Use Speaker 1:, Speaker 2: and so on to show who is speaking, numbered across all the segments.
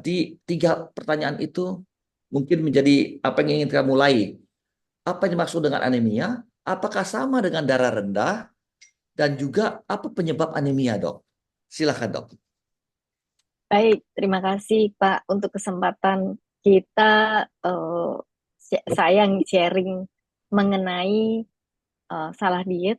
Speaker 1: Nanti 3 pertanyaan itu mungkin menjadi apa yang ingin kita mulai. Apa yang dimaksud dengan anemia? Apakah sama dengan darah rendah? Dan juga apa penyebab anemia, dok? Silakan, dok.
Speaker 2: Baik, terima kasih Pak untuk kesempatan kita saya sharing mengenai salah diet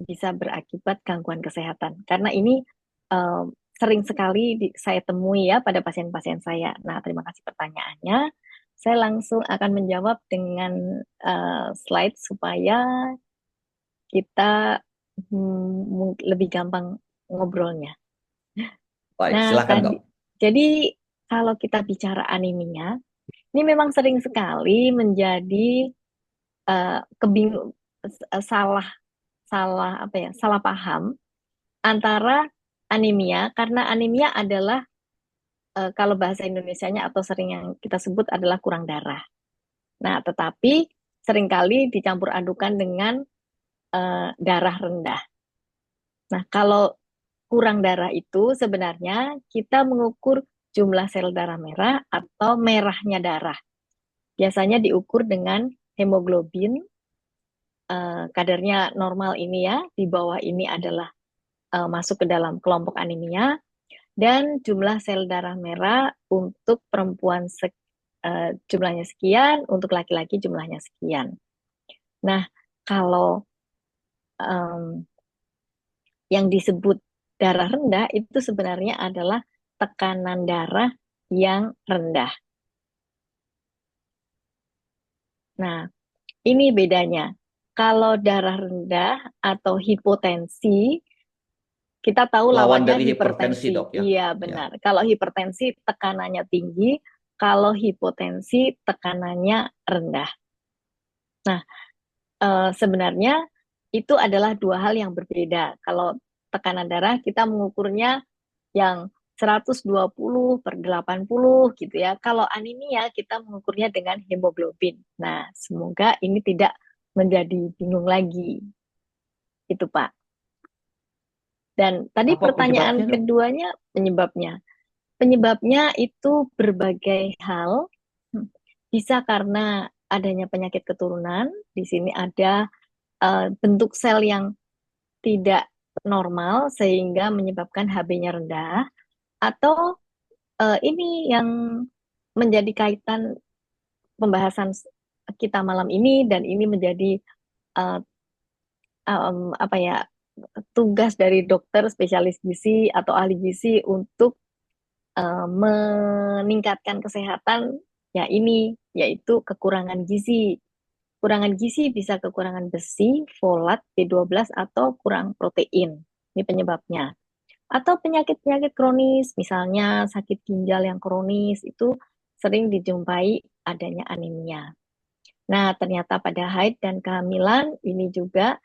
Speaker 2: bisa berakibat gangguan kesehatan. Karena ini eh, sering sekali saya temui ya pada pasien-pasien saya. Nah, terima kasih pertanyaannya. Saya langsung akan menjawab dengan slide supaya kita lebih gampang ngobrolnya.
Speaker 1: Baik,
Speaker 2: Nah,
Speaker 1: silakan, dok.
Speaker 2: jadi kalau kita bicara anemia, ini memang sering sekali menjadi kebingung, salah salah apa ya, salah paham antara anemia karena anemia adalah kalau bahasa Indonesianya atau sering yang kita sebut adalah kurang darah. Nah, tetapi seringkali dicampur adukan dengan darah rendah. Nah, kalau kurang darah itu sebenarnya kita mengukur jumlah sel darah merah atau merahnya darah. Biasanya diukur dengan hemoglobin, kadarnya normal ini ya, di bawah ini adalah masuk ke dalam kelompok anemia, dan jumlah sel darah merah untuk perempuan jumlahnya sekian, untuk laki-laki jumlahnya sekian. Nah, kalau um, yang disebut darah rendah itu sebenarnya adalah tekanan darah yang rendah. Nah, ini bedanya. Kalau darah rendah atau hipotensi, kita tahu
Speaker 1: Lawan
Speaker 2: lawannya
Speaker 1: dari hipertensi,
Speaker 2: hipertensi.
Speaker 1: dok, ya.
Speaker 2: Iya,
Speaker 1: Ya.
Speaker 2: benar. Kalau hipertensi tekanannya tinggi, kalau hipotensi tekanannya rendah. Nah, sebenarnya itu adalah dua hal yang berbeda. Kalau tekanan darah kita mengukurnya yang 120/80 gitu ya. Kalau anemia kita mengukurnya dengan hemoglobin. Nah, semoga ini tidak menjadi bingung lagi. Itu, Pak. Dan tadi
Speaker 1: Apa
Speaker 2: pertanyaan
Speaker 1: penyebabnya, dok?
Speaker 2: keduanya penyebabnya. Penyebabnya itu berbagai hal. Bisa karena adanya penyakit keturunan. Di sini ada bentuk sel yang tidak normal sehingga menyebabkan HB-nya rendah. Atau ini yang menjadi kaitan pembahasan kita malam ini dan ini menjadi uh, apa ya, tugas dari dokter spesialis gizi atau ahli gizi untuk meningkatkan kesehatan ya ini yaitu kekurangan gizi. Kekurangan gizi bisa kekurangan besi, folat, B12 atau kurang protein. Ini penyebabnya. Atau penyakit-penyakit kronis, misalnya sakit ginjal yang kronis itu sering dijumpai adanya anemia. Nah, ternyata pada haid dan kehamilan ini juga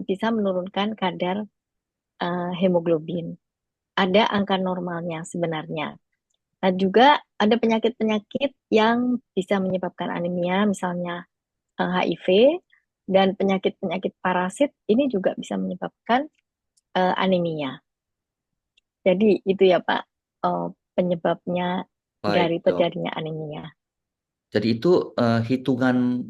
Speaker 2: bisa menurunkan kadar hemoglobin. Ada angka normalnya sebenarnya. Nah, juga ada penyakit-penyakit yang bisa menyebabkan anemia, misalnya HIV dan penyakit-penyakit parasit ini juga bisa menyebabkan anemia. Jadi itu ya Pak, eh, penyebabnya dari
Speaker 1: Baik, dok.
Speaker 2: terjadinya anemia.
Speaker 1: Jadi itu hitungan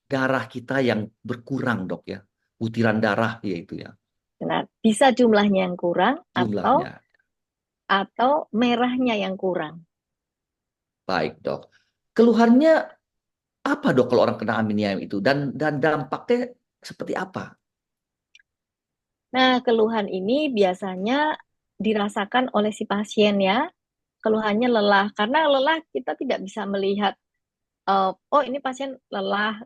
Speaker 1: darah kita yang berkurang, dok, ya. Butiran darah, yaitu ya.
Speaker 2: Benar, bisa jumlahnya yang kurang
Speaker 1: Jumlahnya.
Speaker 2: atau merahnya yang kurang.
Speaker 1: Baik, dok. Keluhannya apa, dok, kalau orang kena anemia itu? Dan dampaknya seperti apa?
Speaker 2: Nah, keluhan ini biasanya dirasakan oleh si pasien ya. Keluhannya lelah, karena lelah kita tidak bisa melihat, oh ini pasien lelah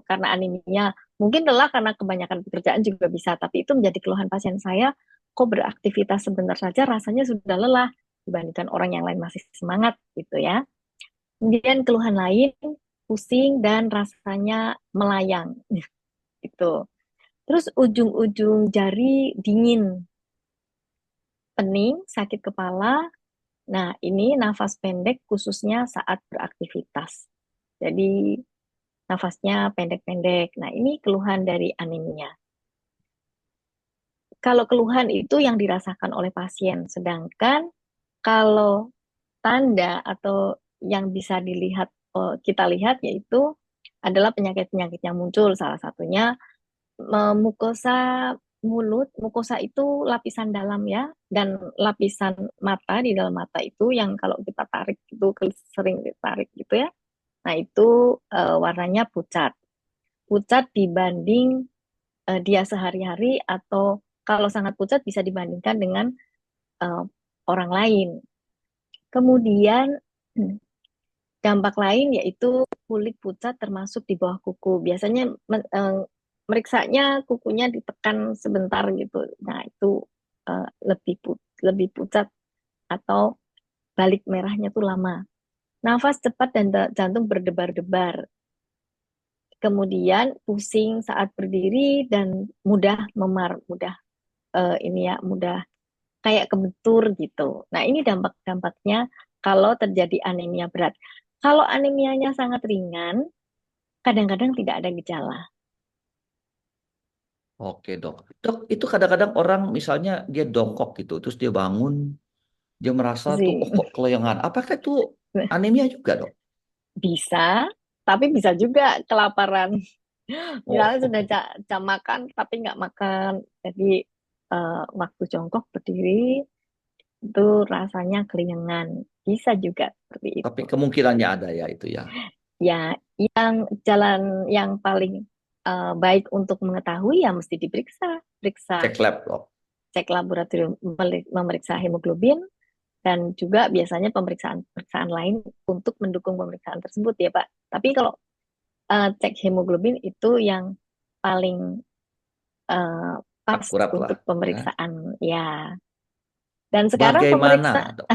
Speaker 2: karena anemia. Mungkin lelah karena kebanyakan pekerjaan juga bisa, tapi itu menjadi keluhan pasien saya, kok beraktivitas sebentar saja rasanya sudah lelah dibandingkan orang yang lain masih semangat gitu ya. Kemudian keluhan lain, pusing dan rasanya melayang gitu. Terus ujung-ujung jari dingin, pening, sakit kepala. Nah, ini nafas pendek khususnya saat beraktivitas. Jadi nafasnya pendek-pendek. Nah, ini keluhan dari anemia. Kalau keluhan itu yang dirasakan oleh pasien, sedangkan kalau tanda atau yang bisa dilihat, kita lihat yaitu adalah penyakit-penyakit yang muncul. Salah satunya mukosa mulut. Mukosa itu lapisan dalam ya, dan lapisan mata, di dalam mata itu yang kalau kita tarik itu sering ditarik gitu ya. Nah, itu warnanya pucat. Pucat dibanding dia sehari-hari, atau kalau sangat pucat bisa dibandingkan dengan eh, orang lain. Kemudian dampak lain yaitu kulit pucat termasuk di bawah kuku. Biasanya meriksanya kukunya ditekan sebentar gitu. Nah, itu lebih pucat atau balik merahnya tuh lama. Nafas cepat dan jantung berdebar-debar. Kemudian pusing saat berdiri dan mudah memar, mudah ini ya, mudah kayak kebentur gitu. Nah, ini dampak-dampaknya kalau terjadi anemia berat. Kalau anemianya sangat ringan, kadang-kadang tidak ada gejala.
Speaker 1: Oke dok. Dok, itu kadang-kadang orang misalnya dia dongkok gitu, terus dia bangun, dia merasa tuh, oh
Speaker 2: Sih,
Speaker 1: kok kelayangan. Apakah itu anemia juga dok?
Speaker 2: bisa, tapi bisa juga kelaparan. Misalnya sudah
Speaker 1: Oh,
Speaker 2: jam makan, tapi nggak makan. Jadi waktu jongkok berdiri, itu rasanya kelingan. Bisa juga seperti
Speaker 1: tapi
Speaker 2: itu.
Speaker 1: kemungkinannya ada ya itu ya.
Speaker 2: Ya, yang jalan yang paling baik untuk mengetahui ya mesti diperiksa. Periksa,
Speaker 1: Cek lab dok.
Speaker 2: cek laboratorium, memeriksa hemoglobin, dan juga biasanya pemeriksaan-pemeriksaan lain untuk mendukung pemeriksaan tersebut ya Pak. Tapi kalau cek hemoglobin itu yang paling eh, pas
Speaker 1: Akurat lah.
Speaker 2: untuk
Speaker 1: Ya.
Speaker 2: pemeriksaan ya. Dan sekarang
Speaker 1: Bagaimana
Speaker 2: pemeriksa
Speaker 1: dok?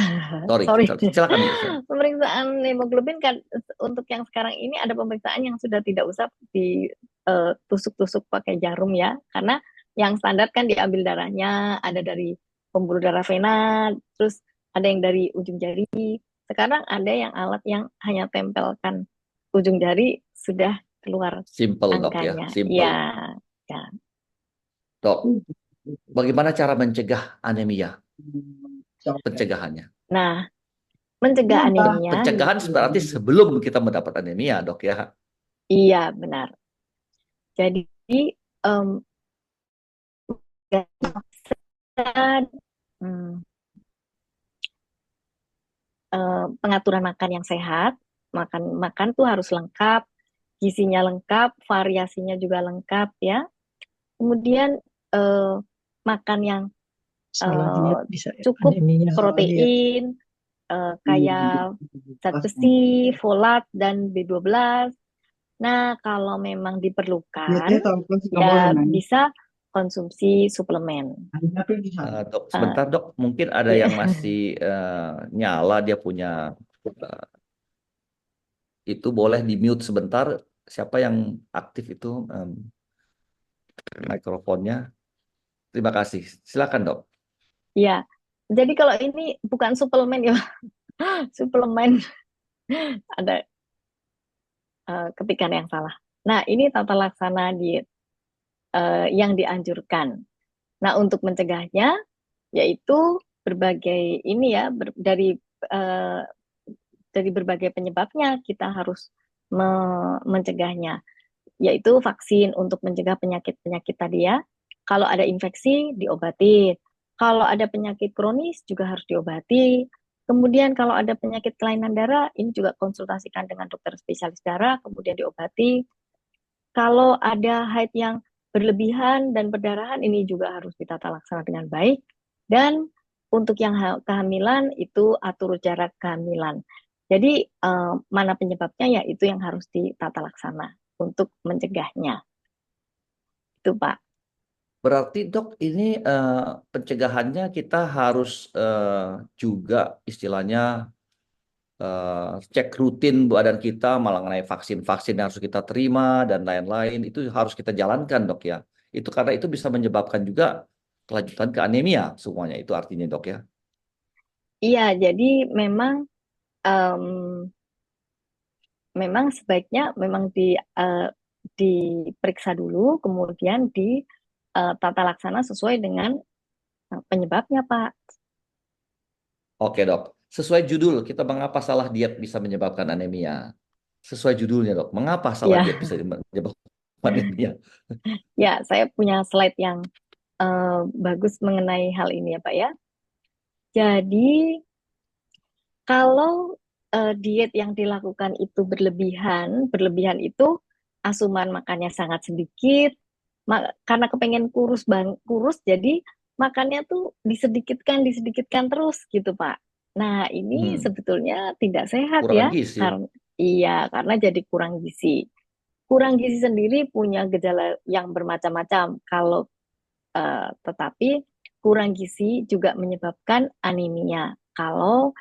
Speaker 1: Sorry,
Speaker 2: sorry,
Speaker 1: silakan dok. Silakan.
Speaker 2: pemeriksaan hemoglobin kan untuk yang sekarang ini ada pemeriksaan yang sudah tidak usah ditusuk-tusuk pakai jarum ya, karena yang standar kan diambil darahnya, ada dari pembuluh darah vena, terus ada yang dari ujung jari. Sekarang ada yang alat yang hanya tempelkan ujung jari sudah keluar
Speaker 1: Simple dok ya,
Speaker 2: angkanya.
Speaker 1: simple.
Speaker 2: Ya, ya.
Speaker 1: Dok, bagaimana cara mencegah anemia? Pencegahannya.
Speaker 2: Nah, mencegah anemia,
Speaker 1: Pencegahan berarti sebelum kita mendapat anemia dok ya.
Speaker 2: iya benar. Jadi em, hmm, pengaturan makan yang sehat, makan makan tuh harus lengkap, gizinya lengkap, variasinya juga lengkap ya. Kemudian eh, makan yang
Speaker 3: Salah
Speaker 2: eh,
Speaker 3: diet bisa
Speaker 2: cukup
Speaker 3: anemia, salah diet.
Speaker 2: protein, kayak zat besi, folat, dan B12. Nah, kalau memang diperlukan,
Speaker 3: Dietnya tahun pun suka boleh
Speaker 2: ya
Speaker 3: main.
Speaker 2: bisa konsumsi suplemen.
Speaker 3: Tapi di sana.
Speaker 1: Dok,
Speaker 2: Eh,
Speaker 1: sebentar dok, mungkin ada
Speaker 2: ya.
Speaker 1: yang masih nyala, dia punya itu boleh di mute sebentar. Siapa yang aktif itu mikrofonnya? Terima kasih. Silakan dok.
Speaker 2: Ya, jadi kalau ini bukan suplemen ya, suplemen ada ketikan yang salah. Nah, ini tata laksana diet yang dianjurkan. Nah, untuk mencegahnya, yaitu berbagai ini ya, eh, dari berbagai penyebabnya kita harus mencegahnya, yaitu vaksin untuk mencegah penyakit-penyakit tadi ya. Kalau ada infeksi, diobati. Kalau ada penyakit kronis, juga harus diobati. Kemudian kalau ada penyakit kelainan darah, ini juga konsultasikan dengan dokter spesialis darah, kemudian diobati. Kalau ada haid yang berlebihan dan perdarahan, ini juga harus ditata laksana dengan baik. Dan untuk yang kehamilan, itu atur jarak kehamilan. Jadi, mana penyebabnya, ya itu yang harus ditata laksana untuk mencegahnya. Itu, Pak.
Speaker 1: Berarti dok ini pencegahannya kita harus juga istilahnya cek rutin badan kita mengenai vaksin-vaksin yang harus kita terima dan lain-lain itu harus kita jalankan dok ya. Itu karena itu bisa menyebabkan juga kelanjutan ke anemia semuanya itu artinya dok ya.
Speaker 2: Iya, jadi memang em, memang sebaiknya memang diperiksa dulu, kemudian tata laksana sesuai dengan penyebabnya, Pak.
Speaker 1: Oke dok. Sesuai judul, kita mengapa salah diet bisa menyebabkan anemia. Sesuai judulnya, Dok. Mengapa salah diet
Speaker 2: Ya,
Speaker 1: bisa menyebabkan anemia?
Speaker 2: ya, saya punya slide yang bagus mengenai hal ini ya Pak ya. Jadi kalau diet yang dilakukan itu berlebihan, berlebihan itu asuman makannya sangat sedikit, karena kepengen kurus kurus, jadi makannya tuh disedikitkan terus gitu Pak. Nah ini
Speaker 1: Hmm,
Speaker 2: sebetulnya tidak sehat
Speaker 1: Kurang
Speaker 2: ya,
Speaker 1: gizi.
Speaker 2: karena iya karena jadi kurang gizi. Kurang gizi sendiri punya gejala yang bermacam-macam. Kalau tetapi kurang gizi juga menyebabkan anemia. Kalau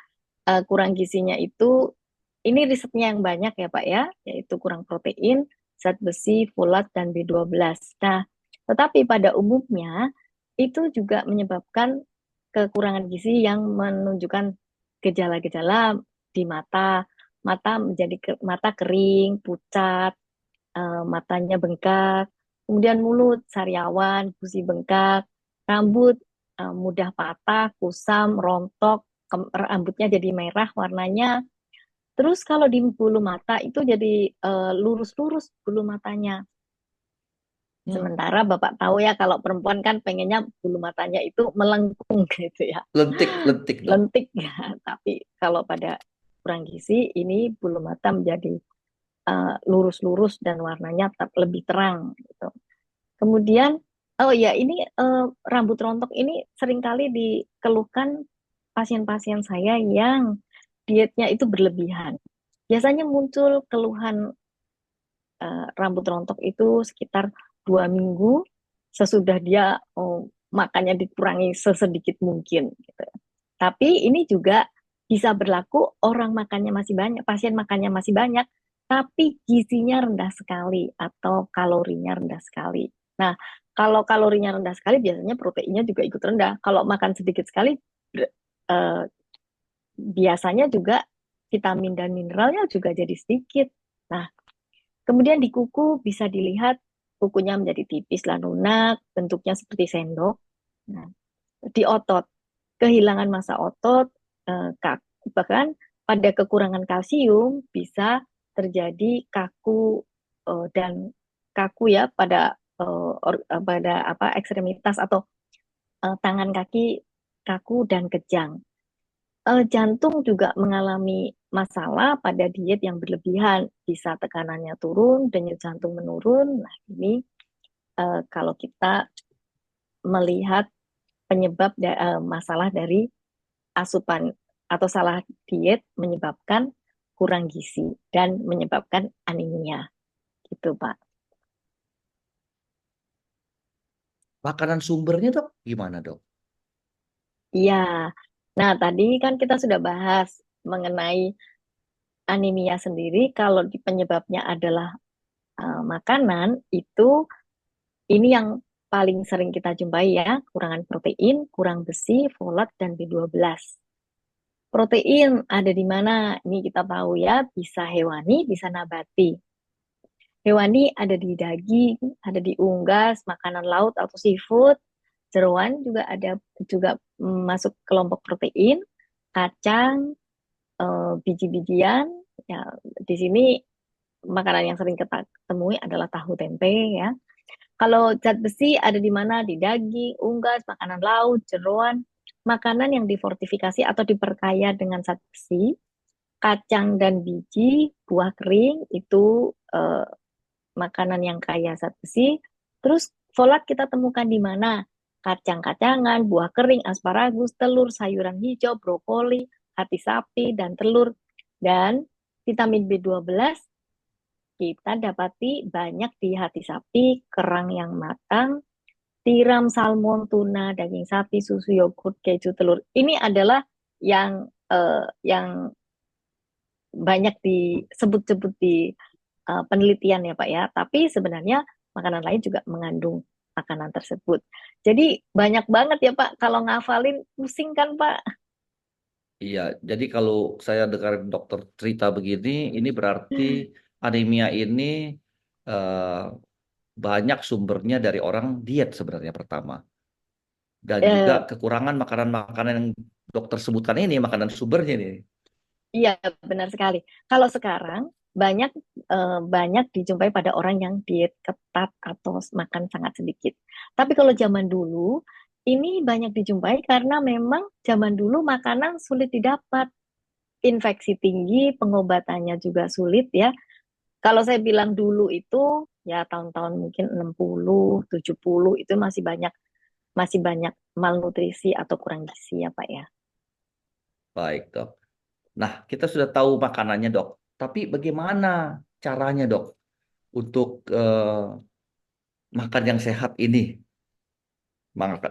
Speaker 2: kurang gizinya itu, ini risetnya yang banyak ya Pak ya, yaitu kurang protein, zat besi, folat, dan B12. Nah, tetapi pada umumnya itu juga menyebabkan kekurangan gizi yang menunjukkan gejala-gejala di mata, mata kering, pucat, matanya bengkak, kemudian mulut, sariawan, gusi bengkak, rambut mudah patah, kusam, rontok, rambutnya jadi merah warnanya. Terus kalau di bulu mata itu jadi lurus-lurus bulu matanya.
Speaker 1: Hmm,
Speaker 2: Sementara Bapak tahu ya kalau perempuan kan pengennya bulu matanya itu melengkung gitu ya,
Speaker 1: Lentik-lentik, Dok.
Speaker 2: lentik ya. Tapi kalau pada kurang gizi ini bulu mata menjadi lurus-lurus dan warnanya tetap lebih terang gitu. Kemudian, oh ya ini rambut rontok ini seringkali dikeluhkan pasien-pasien saya yang dietnya itu berlebihan. Biasanya muncul keluhan rambut rontok itu sekitar 2 minggu sesudah dia makannya dikurangi sesedikit mungkin. Gitu. Tapi ini juga bisa berlaku orang makannya masih banyak, pasien makannya masih banyak, tapi gizinya rendah sekali atau kalorinya rendah sekali. Nah, kalau kalorinya rendah sekali, biasanya proteinnya juga ikut rendah. Kalau makan sedikit sekali, eh, biasanya juga vitamin dan mineralnya juga jadi sedikit. Nah, kemudian di kuku bisa dilihat kukunya menjadi tipis dan lunak, bentuknya seperti sendok. Nah, di otot, kehilangan massa otot, bahkan pada kekurangan kalsium bisa terjadi kaku dan kaku ya pada pada apa ekstremitas atau tangan kaki kaku dan kejang. Jantung juga mengalami masalah pada diet yang berlebihan, bisa tekanannya turun, denyut jantung menurun. Nah, ini kalau kita melihat penyebab masalah dari asupan atau salah diet menyebabkan kurang gizi dan menyebabkan anemia gitu Pak.
Speaker 1: Makanan sumbernya, Dok, gimana, Dok?
Speaker 2: Iya. Nah, tadi kan kita sudah bahas mengenai anemia sendiri. Kalau di penyebabnya adalah makanan, itu ini yang paling sering kita jumpai ya, kurangan protein, kurang besi, folat, dan B12. Protein ada di mana? Ini kita tahu ya, bisa hewani, bisa nabati. Hewani ada di daging, ada di unggas, makanan laut atau seafood. Jeroan juga ada juga masuk kelompok protein, kacang, biji-bijian. Ya, di sini makanan yang sering kita temui adalah tahu tempe ya. Kalau zat besi ada di mana? Di daging, unggas, makanan laut, jeroan, makanan yang difortifikasi atau diperkaya dengan zat besi, kacang dan biji, buah kering itu makanan yang kaya zat besi. Terus folat kita temukan di mana? Kacang-kacangan, buah kering, asparagus, telur, sayuran hijau, brokoli, hati sapi, dan telur. Dan vitamin B12 kita dapati banyak di hati sapi, kerang yang matang, tiram, salmon, tuna, daging sapi, susu, yogurt, keju, telur. Ini adalah yang banyak disebut-sebut di penelitian ya Pak ya. Tapi sebenarnya makanan lain juga mengandung makanan tersebut. Jadi banyak banget ya Pak. Kalau ngafalin pusing kan Pak.
Speaker 1: Iya, jadi kalau saya dengar dokter cerita begini, ini berarti anemia ini eh, banyak sumbernya dari orang diet sebenarnya pertama. Dan juga
Speaker 2: Eh,
Speaker 1: kekurangan makanan-makanan yang dokter sebutkan ini makanan sumbernya nih.
Speaker 2: Iya, benar sekali. Kalau sekarang banyak banyak dijumpai pada orang yang diet ketat atau makan sangat sedikit. Tapi kalau zaman dulu ini banyak dijumpai karena memang zaman dulu makanan sulit didapat, infeksi tinggi, pengobatannya juga sulit ya. Kalau saya bilang dulu itu ya tahun-tahun mungkin 60, 70 itu masih banyak malnutrisi atau kurang gizi ya Pak ya.
Speaker 1: Baik, Dok. Nah, kita sudah tahu makanannya, Dok. Tapi bagaimana caranya, Dok, untuk makan yang sehat ini?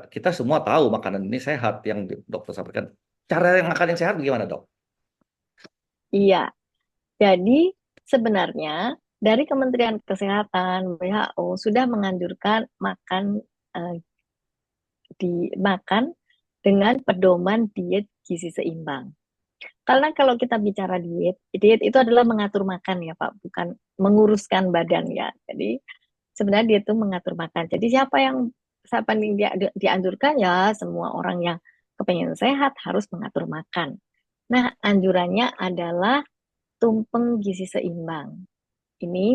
Speaker 1: Kita semua tahu makanan ini sehat yang dokter sampaikan. Cara yang makan yang sehat bagaimana, Dok?
Speaker 2: Iya, jadi sebenarnya dari Kementerian Kesehatan WHO sudah menganjurkan eh, makan dengan pedoman diet gizi seimbang. Karena kalau kita bicara diet, diet itu adalah mengatur makan ya Pak, bukan menguruskan badan ya. Jadi sebenarnya diet itu mengatur makan. Jadi siapa yang dianjurkan ya semua orang yang kepengen sehat harus mengatur makan. Nah, anjurannya adalah tumpeng gizi seimbang. Ini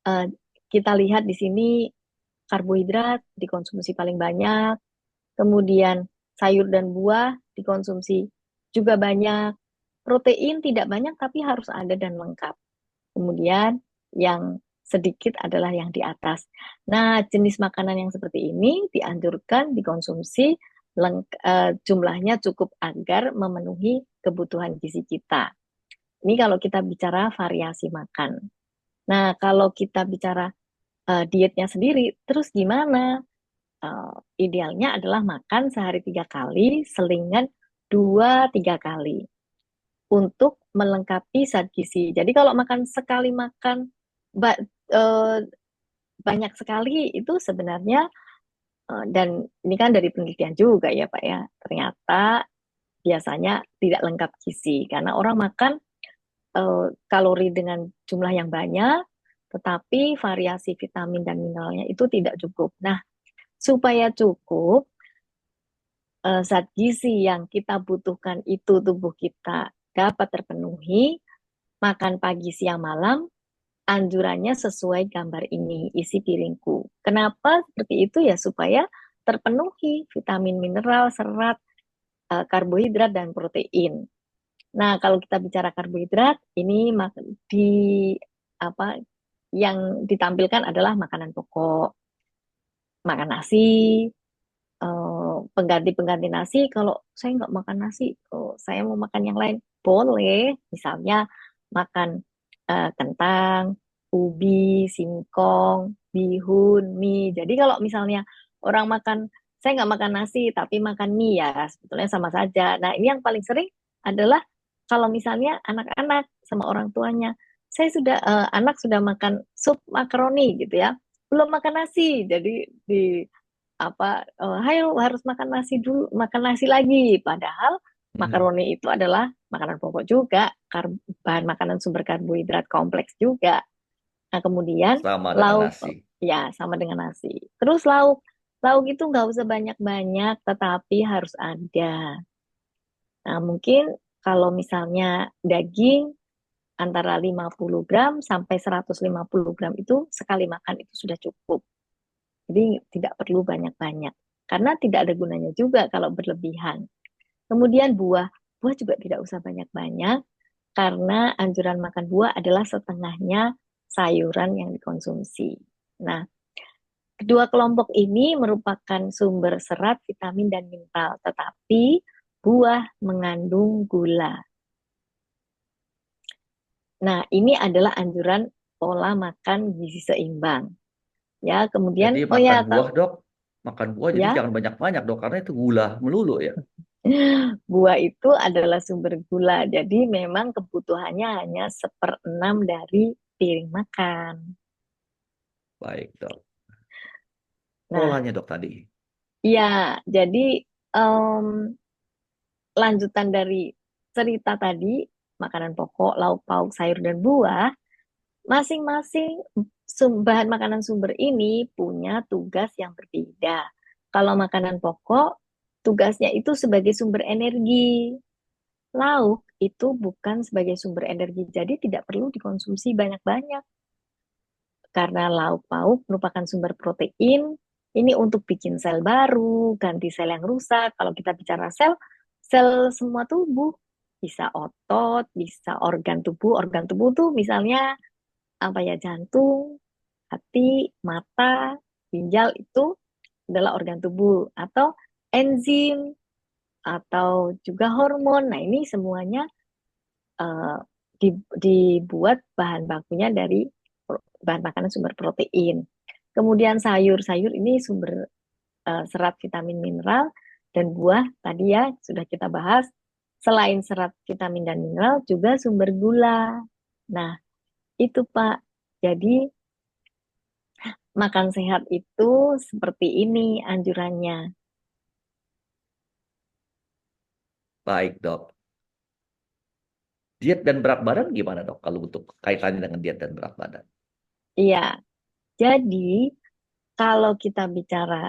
Speaker 2: eh, kita lihat di sini karbohidrat dikonsumsi paling banyak, kemudian sayur dan buah dikonsumsi juga banyak, protein tidak banyak tapi harus ada dan lengkap. Kemudian yang sedikit adalah yang di atas. Nah, jenis makanan yang seperti ini dianjurkan dikonsumsi jumlahnya cukup agar memenuhi kebutuhan gizi kita. Ini kalau kita bicara variasi makan. Nah, kalau kita bicara dietnya sendiri, terus gimana? Idealnya adalah makan sehari 3 kali, selingan 2-3 kali untuk melengkapi zat gizi. Jadi kalau makan sekali makan ba- eh, banyak sekali itu sebenarnya dan ini kan dari penelitian juga ya Pak ya, ternyata biasanya tidak lengkap gizi karena orang makan kalori dengan jumlah yang banyak, tetapi variasi vitamin dan mineralnya itu tidak cukup. Nah, supaya cukup zat gizi yang kita butuhkan itu tubuh kita dapat terpenuhi, makan pagi, siang, malam, anjurannya sesuai gambar ini, isi piringku. Kenapa seperti itu ya? Supaya terpenuhi vitamin, mineral, serat, karbohidrat, dan protein. Nah, kalau kita bicara karbohidrat, ini di apa yang ditampilkan adalah makanan pokok, makan nasi, pengganti-pengganti nasi. Kalau saya nggak makan nasi, saya mau makan yang lain, boleh. Misalnya makan kentang, ubi, singkong, bihun, mie. Jadi kalau misalnya orang makan, saya nggak makan nasi tapi makan mie ya sebetulnya sama saja. Nah ini yang paling sering adalah kalau misalnya anak-anak sama orang tuanya, anak sudah makan sup makaroni gitu ya, belum makan nasi, jadi di hayo harus makan nasi dulu, makan nasi lagi. Padahal
Speaker 1: Hmm,
Speaker 2: makaroni itu adalah makanan pokok juga, bahan makanan sumber karbohidrat kompleks juga. Nah, kemudian
Speaker 1: sama dengan
Speaker 2: lauk,
Speaker 1: nasi.
Speaker 2: ya sama dengan nasi. Terus lauk itu nggak usah banyak-banyak, tetapi harus ada. Nah, mungkin kalau misalnya daging antara 50 gram sampai 150 gram itu sekali makan itu sudah cukup. Jadi tidak perlu banyak-banyak. Karena tidak ada gunanya juga kalau berlebihan. Kemudian buah juga tidak usah banyak-banyak karena anjuran makan buah adalah setengahnya sayuran yang dikonsumsi. Nah, kedua kelompok ini merupakan sumber serat, vitamin, dan mineral, tetapi buah mengandung gula. Nah, ini adalah anjuran pola makan gizi seimbang. Ya, kemudian,
Speaker 1: Jadi
Speaker 2: oh ya,
Speaker 1: makan buah, Dok. Makan buah jadi
Speaker 2: ya,
Speaker 1: jangan banyak-banyak, Dok, karena itu gula melulu ya.
Speaker 2: buah itu adalah sumber gula. Jadi memang kebutuhannya hanya 1/6 dari piring makan.
Speaker 1: Baik, Dok.
Speaker 2: Nah,
Speaker 1: Polanya, Dok, tadi.
Speaker 2: ya, jadi em, lanjutan dari cerita tadi, makanan pokok, lauk pauk, sayur dan buah, masing-masing bahan makanan sumber ini punya tugas yang berbeda. Kalau makanan pokok tugasnya itu sebagai sumber energi. Lauk itu bukan sebagai sumber energi, jadi tidak perlu dikonsumsi banyak-banyak. Karena lauk pauk merupakan sumber protein, ini untuk bikin sel baru, ganti sel yang rusak. Kalau kita bicara sel, sel semua tubuh, bisa otot, bisa organ tubuh tuh misalnya apa ya, jantung, hati, mata, ginjal itu adalah organ tubuh, atau enzim, atau juga hormon. Nah, ini semuanya eh, dibuat bahan bakunya dari bahan makanan sumber protein. Kemudian sayur-sayur ini sumber serat, vitamin, mineral, dan buah tadi ya sudah kita bahas. Selain serat, vitamin, dan mineral, juga sumber gula. Nah, itu Pak. Jadi makan sehat itu seperti ini anjurannya.
Speaker 1: Baik, Dok. Diet dan berat badan gimana, Dok? Kalau untuk kaitannya dengan diet dan berat badan.
Speaker 2: Iya, jadi kalau kita bicara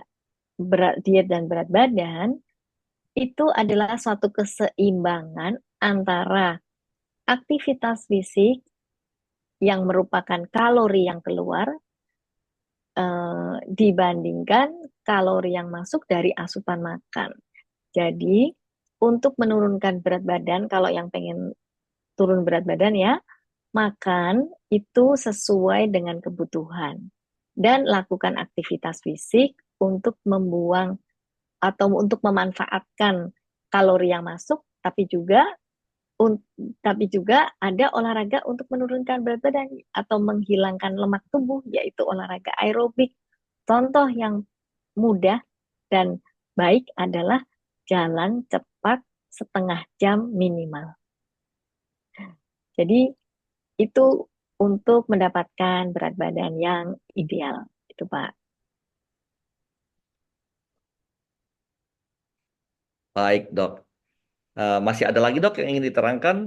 Speaker 2: diet dan berat badan, itu adalah suatu keseimbangan antara aktivitas fisik yang merupakan kalori yang keluar dibandingkan kalori yang masuk dari asupan makan. Jadi, untuk menurunkan berat badan, kalau yang pengen turun berat badan ya, makan itu sesuai dengan kebutuhan. Dan lakukan aktivitas fisik untuk membuang atau untuk memanfaatkan kalori yang masuk, tapi juga ada olahraga untuk menurunkan berat badan atau menghilangkan lemak tubuh, yaitu olahraga aerobik. Contoh yang mudah dan baik adalah jalan cepat setengah jam minimal. Jadi itu untuk mendapatkan berat badan yang ideal. Itu Pak.
Speaker 1: Baik, Dok. Masih ada lagi, Dok, yang ingin diterangkan,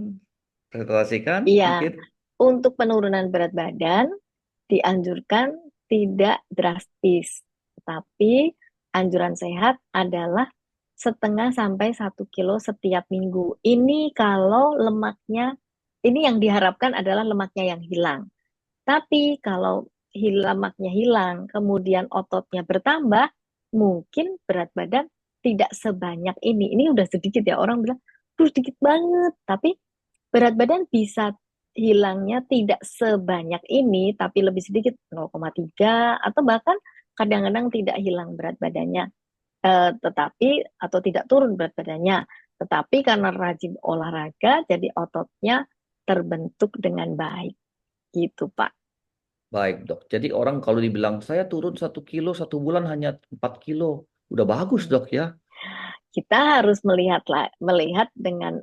Speaker 1: presentasikan
Speaker 2: Iya,
Speaker 1: mungkin?
Speaker 2: untuk penurunan berat badan dianjurkan tidak drastis, tapi anjuran sehat adalah setengah sampai 1 kilo setiap minggu. Ini kalau lemaknya, ini yang diharapkan adalah lemaknya yang hilang. Tapi kalau lemaknya hilang, kemudian ototnya bertambah, mungkin berat badan tidak sebanyak ini. Ini udah sedikit ya, orang bilang, tuh sedikit banget. Tapi berat badan bisa hilangnya tidak sebanyak ini, tapi lebih sedikit 0,3 atau bahkan kadang-kadang tidak hilang berat badannya, tetapi atau tidak turun berat badannya. Tetapi karena rajin olahraga, jadi ototnya terbentuk dengan baik. Gitu, Pak.
Speaker 1: Baik, Dok. Jadi orang kalau dibilang, saya turun 1 kilo, 1 bulan hanya 4 kilo. Udah bagus, Dok, ya.
Speaker 2: Kita harus melihat dengan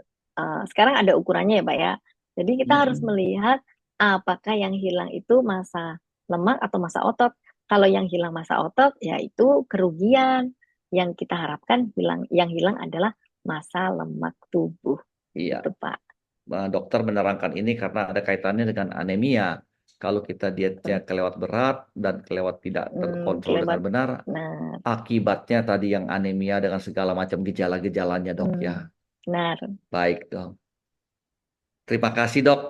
Speaker 2: sekarang ada ukurannya ya Pak ya. Jadi kita harus
Speaker 1: Mm-mm.
Speaker 2: melihat apakah yang hilang itu massa lemak atau massa otot. Kalau yang hilang massa otot, ya itu kerugian. Yang kita harapkan yang hilang adalah massa lemak tubuh.
Speaker 1: Iya.
Speaker 2: Itu Pak.
Speaker 1: Dokter menerangkan ini karena ada kaitannya dengan anemia. Kalau kita dietnya kelewat berat dan kelewat tidak terkontrol dengan
Speaker 2: Kelewat.
Speaker 1: benar,
Speaker 2: Nah,
Speaker 1: akibatnya tadi yang anemia dengan segala macam gejala-gejalanya, Dok, ya.
Speaker 2: benar.
Speaker 1: Baik, Dok. Terima kasih, Dok,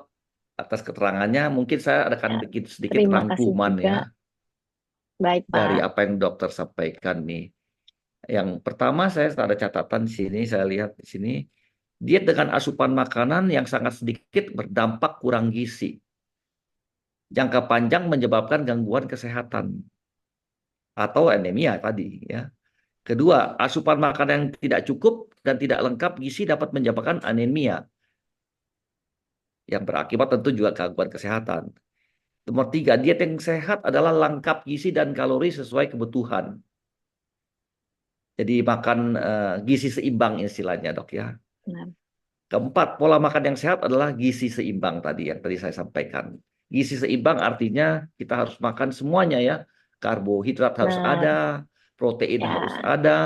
Speaker 1: atas keterangannya. Mungkin saya akan
Speaker 2: Ya,
Speaker 1: bikin sedikit
Speaker 2: terima kasih
Speaker 1: rangkuman
Speaker 2: juga.
Speaker 1: ya
Speaker 2: Baik
Speaker 1: dari
Speaker 2: Pak.
Speaker 1: apa yang dokter sampaikan nih. Yang pertama saya ada catatan di sini, saya lihat di sini, diet dengan asupan makanan yang sangat sedikit berdampak kurang gizi. Jangka panjang menyebabkan gangguan kesehatan atau anemia tadi ya. Kedua, asupan makanan yang tidak cukup dan tidak lengkap gizi dapat menyebabkan anemia yang berakibat tentu juga gangguan kesehatan. Nomor tiga, diet yang sehat adalah lengkap gizi dan kalori sesuai kebutuhan. Jadi makan gizi seimbang istilahnya, Dok, ya.
Speaker 2: Benar.
Speaker 1: Keempat, pola makan yang sehat adalah gizi seimbang tadi yang tadi saya sampaikan. Gizi seimbang artinya kita harus makan semuanya ya. Karbohidrat harus
Speaker 2: Benar.
Speaker 1: ada, protein harus
Speaker 2: Ya,
Speaker 1: ada,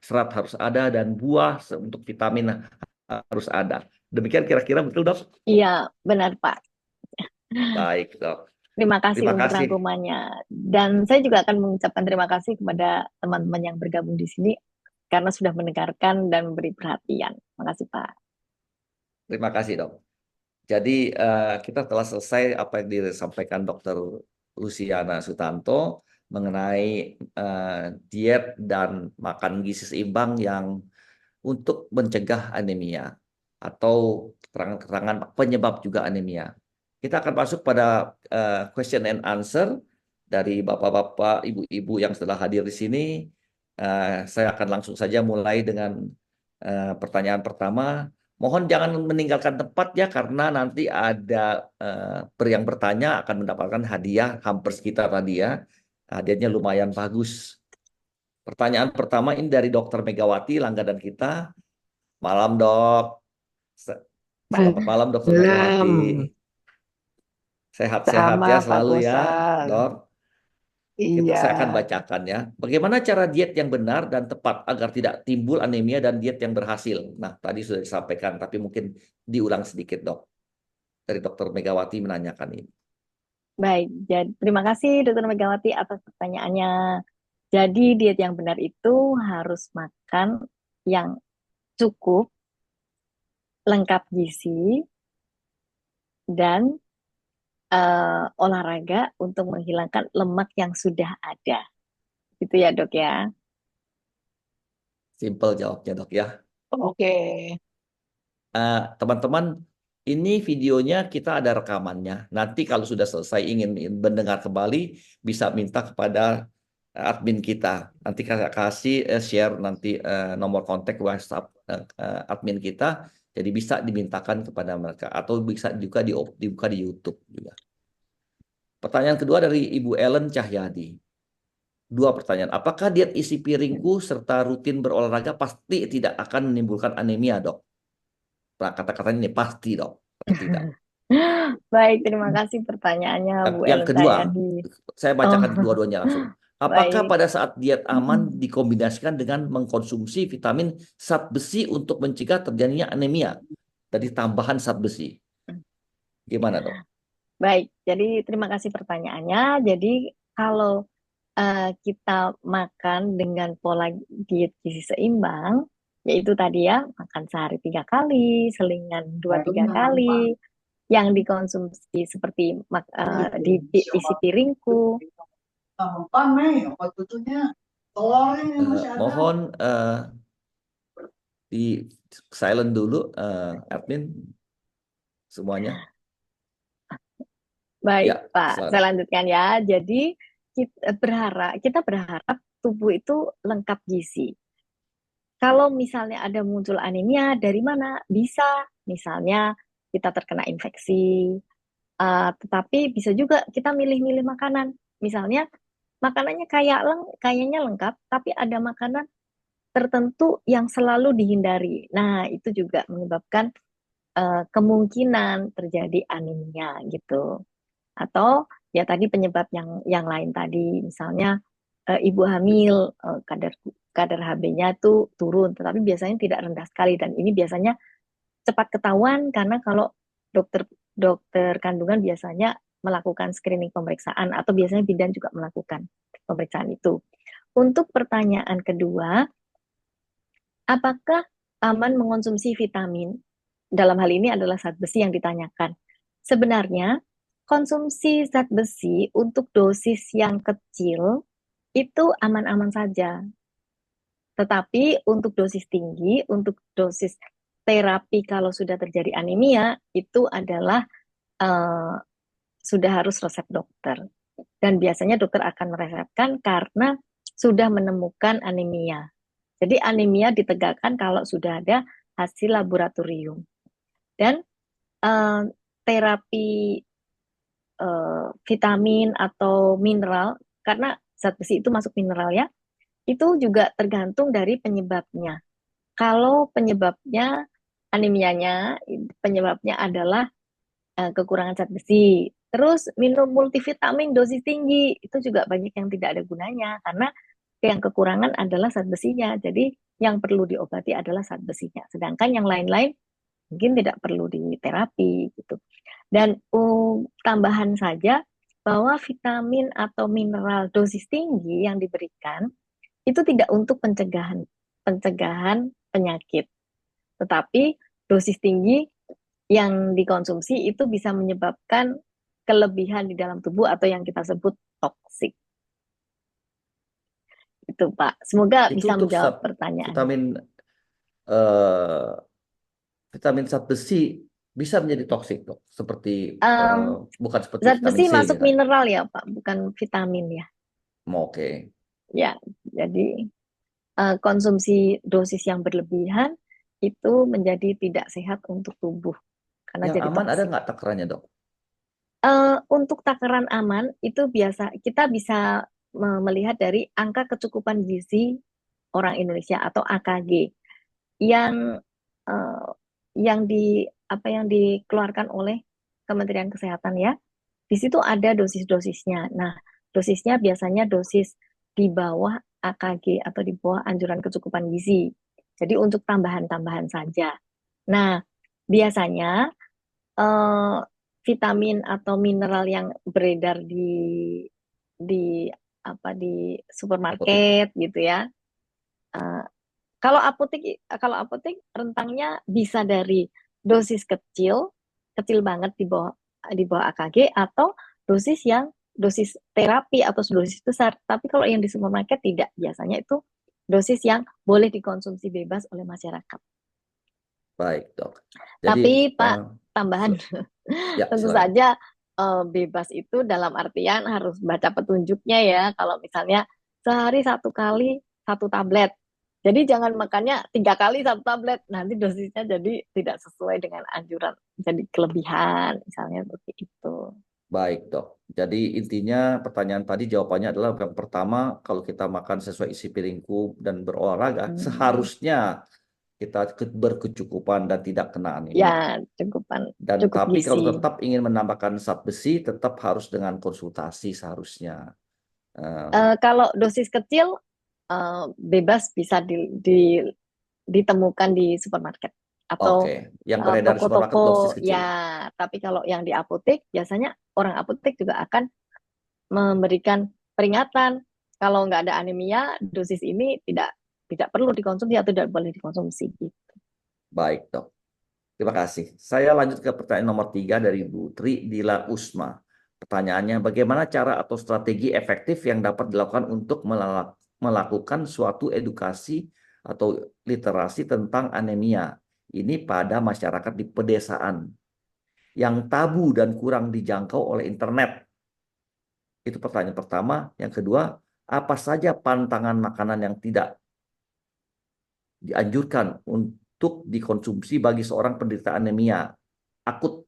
Speaker 1: serat harus ada, dan buah untuk vitamin harus ada. Demikian kira-kira betul, Dok?
Speaker 2: iya benar Pak.
Speaker 1: Baik, Dok.
Speaker 2: Terima kasih
Speaker 1: Terima
Speaker 2: untuk
Speaker 1: kasih.
Speaker 2: rangkumannya. Dan saya juga akan mengucapkan terima kasih kepada teman-teman yang bergabung di sini. karena sudah mendengarkan dan memberi perhatian. Makasih Pak.
Speaker 1: Terima kasih, Dok. Jadi kita telah selesai apa yang disampaikan Dr. Luciana Sutanto mengenai diet dan makan gizi seimbang yang untuk mencegah anemia atau keterangan-keterangan penyebab juga anemia. Kita akan masuk pada question and answer dari bapak-bapak, ibu-ibu yang telah hadir di sini. Saya akan langsung saja mulai dengan pertanyaan pertama. Mohon jangan meninggalkan tempat ya, karena nanti ada yang bertanya akan mendapatkan hadiah, hampers kita tadi ya. Hadiahnya lumayan bagus. Pertanyaan pertama ini dari Dr. Megawati, langganan kita. Malam, Dok. Selamat malam, Dr.
Speaker 3: Malam.
Speaker 1: Megawati. Sehat-sehat
Speaker 3: Sama
Speaker 1: ya
Speaker 3: Pak
Speaker 1: selalu ya,
Speaker 3: Gosal.
Speaker 1: Dok.
Speaker 3: Iya.
Speaker 1: Saya akan bacakan ya. Bagaimana cara diet yang benar dan tepat agar tidak timbul anemia dan diet yang berhasil? Nah, tadi sudah disampaikan, tapi mungkin diulang sedikit, Dok. Dari Dr. Megawati menanyakan ini.
Speaker 2: Baik, jadi terima kasih Dr. Megawati atas pertanyaannya. Jadi diet yang benar itu harus makan yang cukup, lengkap gizi, dan olahraga untuk menghilangkan lemak yang sudah ada. Gitu ya dok ya.
Speaker 1: Simple jawabnya, Dok ya.
Speaker 3: Oke.
Speaker 1: Teman-teman, ini videonya kita ada rekamannya. Nanti kalau sudah selesai ingin mendengar kembali, bisa minta kepada admin kita. Nanti kita kasih share nanti nomor kontak WhatsApp admin kita. Jadi bisa dimintakan kepada mereka. Atau bisa juga dibuka di YouTube juga. Pertanyaan kedua dari Ibu Ellen Cahyadi. Dua pertanyaan. Apakah diet isi piringku serta rutin berolahraga pasti tidak akan menimbulkan anemia, Dok? Nah, kata-katanya ini pasti, Dok. Atau tidak?
Speaker 2: Baik, terima kasih pertanyaannya Bu
Speaker 1: Yang
Speaker 2: Ellen
Speaker 1: kedua,
Speaker 2: Cahyadi.
Speaker 1: saya
Speaker 2: Oh,
Speaker 1: bacakan dua-duanya langsung. Apakah
Speaker 2: baik.
Speaker 1: pada saat diet aman dikombinasikan dengan mengkonsumsi vitamin zat besi untuk mencegah terjadinya anemia dari tambahan zat besi? Gimana, Dok?
Speaker 2: Baik, jadi terima kasih pertanyaannya. Jadi kalau kita makan dengan pola diet gizi seimbang, yaitu tadi ya, makan sehari 3 kali, selingan 2-3 kali, yang dikonsumsi seperti isi piringku.
Speaker 1: Mohon di silent dulu, admin semuanya.
Speaker 2: Baik,
Speaker 1: Ya,
Speaker 2: Pak.
Speaker 1: silakan.
Speaker 2: Saya lanjutkan ya. Jadi kita berharap tubuh itu lengkap gizi. Kalau misalnya ada muncul anemia, dari mana? Bisa, misalnya kita terkena infeksi, tetapi bisa juga kita milih-milih makanan. Misalnya makanannya kayaknya lengkap, tapi ada makanan tertentu yang selalu dihindari. Nah, itu juga menyebabkan kemungkinan terjadi anemia gitu. Atau ya tadi penyebab yang lain tadi, misalnya ibu hamil kadar HB-nya tuh turun, tetapi biasanya tidak rendah sekali dan ini biasanya cepat ketahuan karena kalau dokter dokter kandungan biasanya melakukan screening pemeriksaan atau biasanya bidan juga melakukan pemeriksaan itu. Untuk pertanyaan kedua, apakah aman mengonsumsi vitamin? Dalam hal ini adalah zat besi yang ditanyakan. Sebenarnya konsumsi zat besi untuk dosis yang kecil itu aman-aman saja. Tetapi untuk dosis tinggi, untuk dosis terapi kalau sudah terjadi anemia, itu adalah sudah harus resep dokter. Dan biasanya dokter akan meresepkan karena sudah menemukan anemia. Jadi anemia ditegakkan kalau sudah ada hasil laboratorium. Dan terapi vitamin atau mineral, karena zat besi itu masuk mineral ya, itu juga tergantung dari penyebabnya. Kalau penyebabnya anemianya, penyebabnya adalah kekurangan zat besi. Terus minum multivitamin dosis tinggi, itu juga banyak yang tidak ada gunanya, karena yang kekurangan adalah zat besinya. Jadi yang perlu diobati adalah zat besinya. Sedangkan yang lain-lain mungkin tidak perlu diterapi gitu. Dan tambahan saja bahwa vitamin atau mineral dosis tinggi yang diberikan itu tidak untuk pencegahan pencegahan penyakit. Tetapi dosis tinggi yang dikonsumsi itu bisa menyebabkan kelebihan di dalam tubuh atau yang kita sebut toksik. Itu Pak. Semoga
Speaker 1: Itu
Speaker 2: bisa
Speaker 1: untuk
Speaker 2: menjawab pertanyaan.
Speaker 1: vitamin eh, vitamin zat besi bisa menjadi toksik, Dok. Seperti bukan seperti
Speaker 2: Zat
Speaker 1: vitamin
Speaker 2: besi
Speaker 1: C
Speaker 2: masuk
Speaker 1: misalnya.
Speaker 2: mineral ya Pak, bukan vitamin ya.
Speaker 1: Oke.
Speaker 2: Ya, jadi konsumsi dosis yang berlebihan itu menjadi tidak sehat untuk tubuh karena
Speaker 1: Yang
Speaker 2: jadi
Speaker 1: aman ada
Speaker 2: toksik.
Speaker 1: nggak takarannya, Dok?
Speaker 2: Untuk takaran aman itu biasa kita bisa melihat dari angka kecukupan gizi orang Indonesia atau AKG yang eh, yang dikeluarkan oleh Kementerian Kesehatan ya. Di situ ada dosis-dosisnya. Nah, dosisnya biasanya dosis di bawah AKG atau di bawah anjuran kecukupan gizi. Jadi untuk tambahan-tambahan saja. Nah, biasanya eh, vitamin atau mineral yang beredar di di
Speaker 1: Apotek.
Speaker 2: supermarket gitu ya. Eh, kalau apotek rentangnya bisa dari dosis kecil, kecil banget di bawah AKG atau dosis terapi atau dosis besar. Tapi kalau yang di supermarket tidak, biasanya itu dosis yang boleh dikonsumsi bebas oleh masyarakat.
Speaker 1: Baik, Dok. Jadi,
Speaker 2: Tapi Pak, tambahan
Speaker 1: ya
Speaker 2: tentu
Speaker 1: silakan.
Speaker 2: saja bebas itu dalam artian harus baca petunjuknya ya. Kalau misalnya sehari 1 kali 1 tablet. Jadi jangan makannya 3 kali 1 tablet. Nanti dosisnya jadi tidak sesuai dengan anjuran. Jadi kelebihan misalnya seperti itu.
Speaker 1: Baik, Dok. Jadi intinya pertanyaan tadi jawabannya adalah yang pertama, kalau kita makan sesuai isi piringku dan berolahraga,
Speaker 2: Hmm.
Speaker 1: seharusnya kita berkecukupan dan tidak kena anemia.
Speaker 2: Ya,
Speaker 1: Dan
Speaker 2: cukup
Speaker 1: tapi kalau
Speaker 2: gizi.
Speaker 1: tetap ingin menambahkan zat besi, tetap harus dengan konsultasi seharusnya.
Speaker 2: Kalau dosis kecil bebas bisa ditemukan di supermarket atau
Speaker 1: Oke, yang beredar di supermarket dosis
Speaker 2: toko-toko
Speaker 1: kecil.
Speaker 2: ya. Tapi kalau yang di apotek biasanya orang apotek juga akan memberikan peringatan kalau nggak ada anemia dosis ini tidak tidak perlu dikonsumsi atau tidak boleh dikonsumsi gitu.
Speaker 1: Baik, Dok. Terima kasih. Saya lanjut ke pertanyaan nomor 3 dari Bu Tri Dila Usma. Pertanyaannya, bagaimana cara atau strategi efektif yang dapat dilakukan untuk melakukan suatu edukasi atau literasi tentang anemia ini pada masyarakat di pedesaan yang tabu dan kurang dijangkau oleh internet? Itu pertanyaan pertama. Yang kedua, apa saja pantangan makanan yang tidak dianjurkan untuk dikonsumsi bagi seorang penderita anemia akut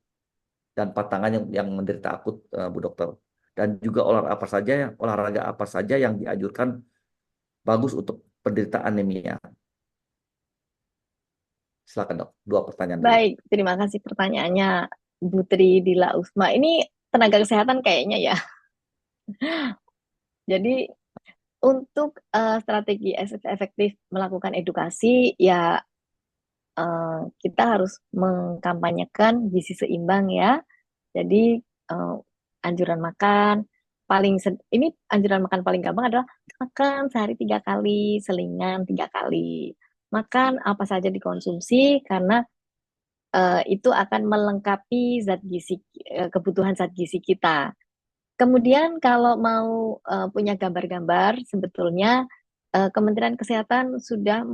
Speaker 1: dan pantangan yang menderita akut, Bu Dokter. Dan juga olahraga apa saja yang dianjurkan bagus untuk penderita anemia. Silakan, Dok. 2 pertanyaan dulu.
Speaker 2: Baik, terima kasih pertanyaannya Bu Tri Dila Usma. Ini tenaga kesehatan kayaknya ya. Jadi untuk strategi efektif melakukan edukasi ya kita harus mengkampanyekan gizi seimbang ya. Jadi anjuran makan ini anjuran makan paling gampang adalah makan sehari 3 kali, selingan 3 kali. Makan apa saja dikonsumsi karena itu akan melengkapi kebutuhan zat gizi kita. Kemudian kalau mau punya gambar-gambar, sebetulnya Kementerian Kesehatan sudah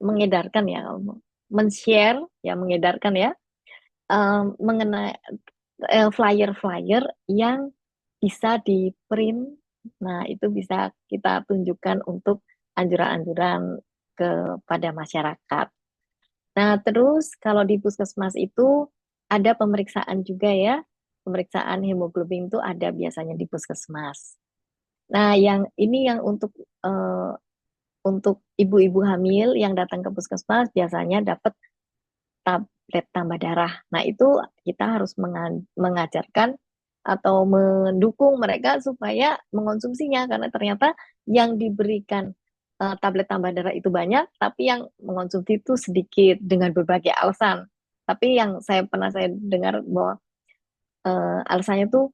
Speaker 2: mengedarkan ya, men-share ya, mengedarkan ya mengenai flyer-flyer yang bisa di-print. Nah, itu bisa kita tunjukkan untuk anjuran-anjuran kepada masyarakat. Nah, terus kalau di puskesmas itu ada pemeriksaan juga ya. Pemeriksaan hemoglobin itu ada biasanya di puskesmas. Nah, yang ini yang untuk ibu-ibu hamil yang datang ke puskesmas biasanya dapat tablet tambah darah. Nah, itu kita harus mengajarkan atau mendukung mereka supaya mengonsumsinya karena ternyata yang diberikan tablet tambah darah itu banyak, tapi yang mengonsumsi itu sedikit dengan berbagai alasan. Tapi yang saya dengar bahwa alasannya tuh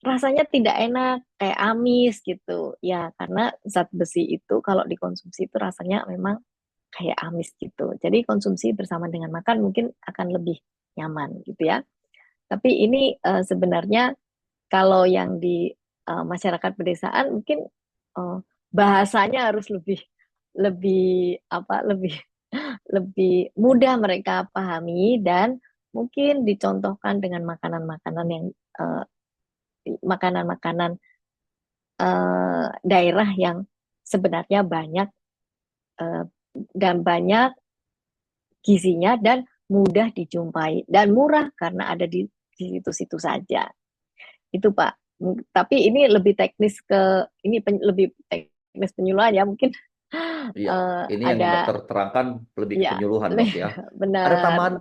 Speaker 2: rasanya tidak enak, kayak amis gitu. Ya, karena zat besi itu kalau dikonsumsi itu rasanya memang kayak amis gitu. Jadi konsumsi bersama dengan makan mungkin akan lebih nyaman gitu ya. Tapi ini sebenarnya kalau yang di masyarakat pedesaan mungkin eh, bahasanya harus lebih lebih apa lebih lebih mudah mereka pahami dan mungkin dicontohkan dengan makanan-makanan yang eh, makanan-makanan daerah yang sebenarnya banyak eh, dan banyak gizinya dan mudah dijumpai dan murah karena ada di situ-situ saja. Itu Pak. Tapi ini lebih teknis ini lebih teknis penyuluhan ya mungkin
Speaker 1: Iya, ini yang
Speaker 2: ada
Speaker 1: dokter terangkan lebih ke
Speaker 2: ya
Speaker 1: penyuluhan dok ya. Ada
Speaker 2: benar.
Speaker 1: tambahan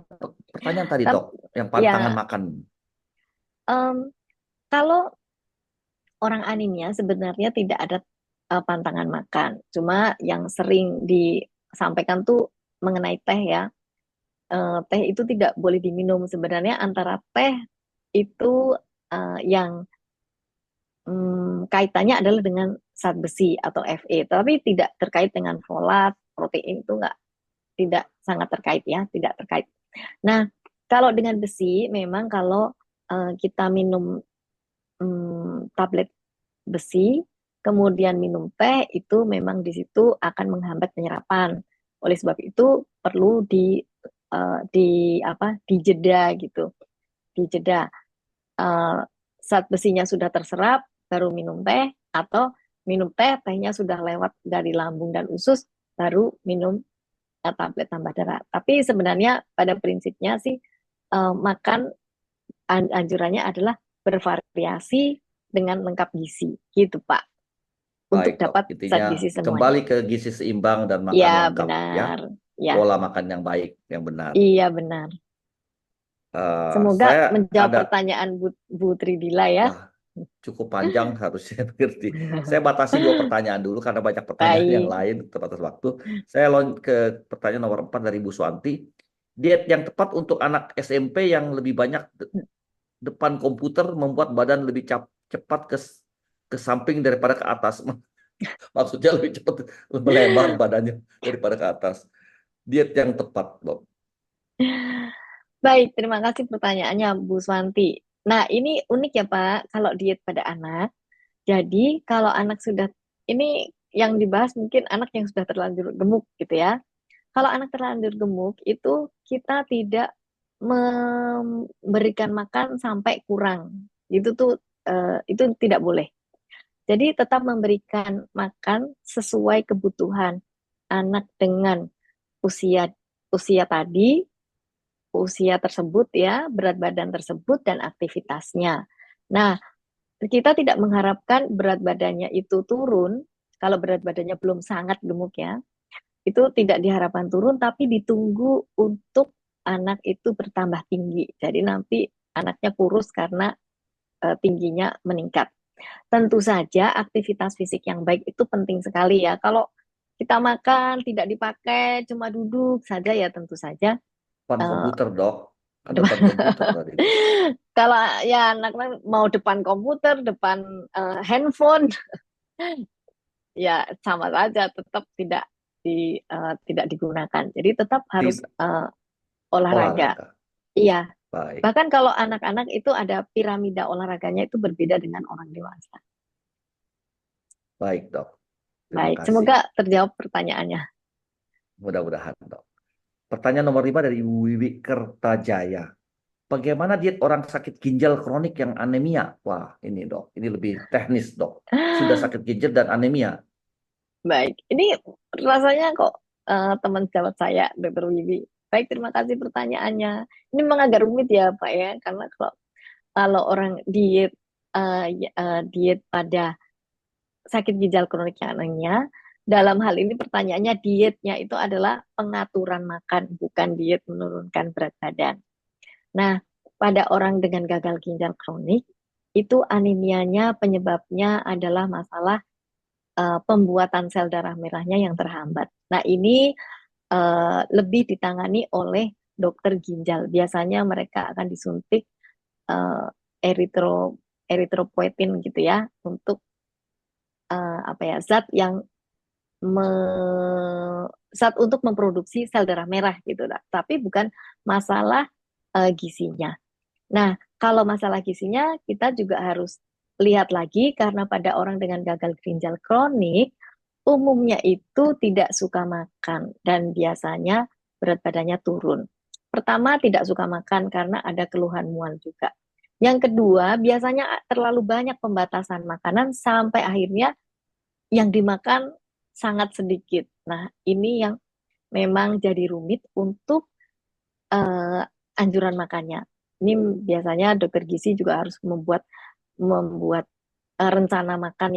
Speaker 1: pertanyaan tadi dok,
Speaker 2: Tapi
Speaker 1: yang
Speaker 2: ya
Speaker 1: pantangan makan.
Speaker 2: em, kalau orang anemia sebenarnya tidak ada pantangan makan. Cuma yang sering disampaikan tuh mengenai teh ya. Teh itu tidak boleh diminum. Sebenarnya antara teh itu yang kaitannya adalah dengan zat besi atau Fe, tapi tidak terkait dengan folat, protein itu enggak, tidak sangat terkait ya, tidak terkait. Nah, kalau dengan besi, memang kalau kita minum tablet besi, kemudian minum teh, itu memang di situ akan menghambat penyerapan. Oleh sebab itu perlu di apa dijeda gitu, dijeda. Eh, Saat besinya sudah terserap, baru minum teh, atau minum teh, tehnya sudah lewat dari lambung dan usus, baru minum tablet tambah darah. Tapi sebenarnya pada prinsipnya sih makan anjurannya adalah bervariasi dengan lengkap gizi, gitu Pak,
Speaker 1: Baik
Speaker 2: untuk
Speaker 1: dok,
Speaker 2: dapat
Speaker 1: intinya
Speaker 2: zat gizi semuanya.
Speaker 1: kembali ke gizi seimbang dan makan
Speaker 2: Ya,
Speaker 1: lengkap ya,
Speaker 2: benar. Ya,
Speaker 1: pola makan yang baik, yang benar.
Speaker 2: iya benar. Semoga
Speaker 1: Saya
Speaker 2: menjawab
Speaker 1: ada,
Speaker 2: pertanyaan Bu Tridila ya.
Speaker 1: wah cukup panjang harusnya mengerti. Saya batasi 2 pertanyaan dulu karena banyak pertanyaan yang
Speaker 2: Baik.
Speaker 1: lain terbatas waktu. Saya ke pertanyaan nomor 4 dari Bu Suwanti. Diet yang tepat untuk anak SMP yang lebih banyak depan komputer membuat badan lebih cepat ke samping daripada ke atas. Maksudnya lebih cepat melebar badannya daripada ke atas. Diet yang tepat, Bob.
Speaker 2: Baik, terima kasih pertanyaannya Bu Swanti. Nah, ini unik ya Pak, kalau diet pada anak. Jadi, kalau anak sudah, ini yang dibahas mungkin anak yang sudah terlanjur gemuk gitu ya. Kalau anak terlanjur gemuk, itu kita tidak memberikan makan sampai kurang. Itu tidak boleh. Jadi, tetap memberikan makan sesuai kebutuhan anak dengan usia usia tadi, usia tersebut ya, berat badan tersebut dan aktivitasnya. Nah, kita tidak mengharapkan berat badannya itu turun kalau berat badannya belum sangat gemuk ya. Itu tidak diharapkan turun tapi ditunggu untuk anak itu bertambah tinggi. Jadi nanti anaknya kurus karena tingginya meningkat. Tentu saja aktivitas fisik yang baik itu penting sekali ya. Kalau kita makan tidak dipakai, cuma duduk saja ya tentu saja
Speaker 1: Depan
Speaker 2: eh,
Speaker 1: komputer, Dok. Kan depan komputer tadi.
Speaker 2: kalau ya anak-anak mau depan komputer, depan handphone, ya sama saja tetap tidak digunakan. Jadi tetap harus
Speaker 1: Tidak
Speaker 2: olahraga.
Speaker 1: olahraga.
Speaker 2: Iya,
Speaker 1: Baik,
Speaker 2: bahkan kalau anak-anak itu ada piramida olahraganya itu berbeda dengan orang dewasa.
Speaker 1: baik, Dok. Terima
Speaker 2: Baik,
Speaker 1: kasih.
Speaker 2: semoga terjawab pertanyaannya.
Speaker 1: Mudah-mudahan, Dok. Pertanyaan nomor 5 dari Wiwi Kertajaya. Bagaimana diet orang sakit ginjal kronik yang anemia? Wah, ini Dok, ini lebih teknis, Dok. Sudah sakit ginjal dan anemia.
Speaker 2: Baik, ini rasanya kok teman sejawat saya, Dr. Wiwi. Baik, terima kasih pertanyaannya. Ini memang agak rumit ya, Pak ya, karena kalau orang diet pada sakit ginjal kronik yang anemia, dalam hal ini pertanyaannya dietnya itu adalah pengaturan makan, bukan diet menurunkan berat badan. Nah, pada orang dengan gagal ginjal kronik, itu anemianya penyebabnya adalah masalah pembuatan sel darah merahnya yang terhambat. Nah, ini lebih ditangani oleh dokter ginjal. Biasanya mereka akan disuntik uh, eritropoietin gitu ya, untuk apa ya, zat untuk memproduksi sel darah merah gitu lah. Tapi bukan masalah gizinya. Nah, kalau masalah gizinya kita juga harus lihat lagi, karena pada orang dengan gagal ginjal kronik umumnya itu tidak suka makan dan biasanya berat badannya turun. Pertama, tidak suka makan karena ada keluhan mual juga. Yang kedua, biasanya terlalu banyak pembatasan makanan sampai akhirnya yang dimakan sangat sedikit. Nah, ini yang memang jadi rumit untuk eh, anjuran makannya. Ini biasanya dokter gizi juga harus membuat rencana makan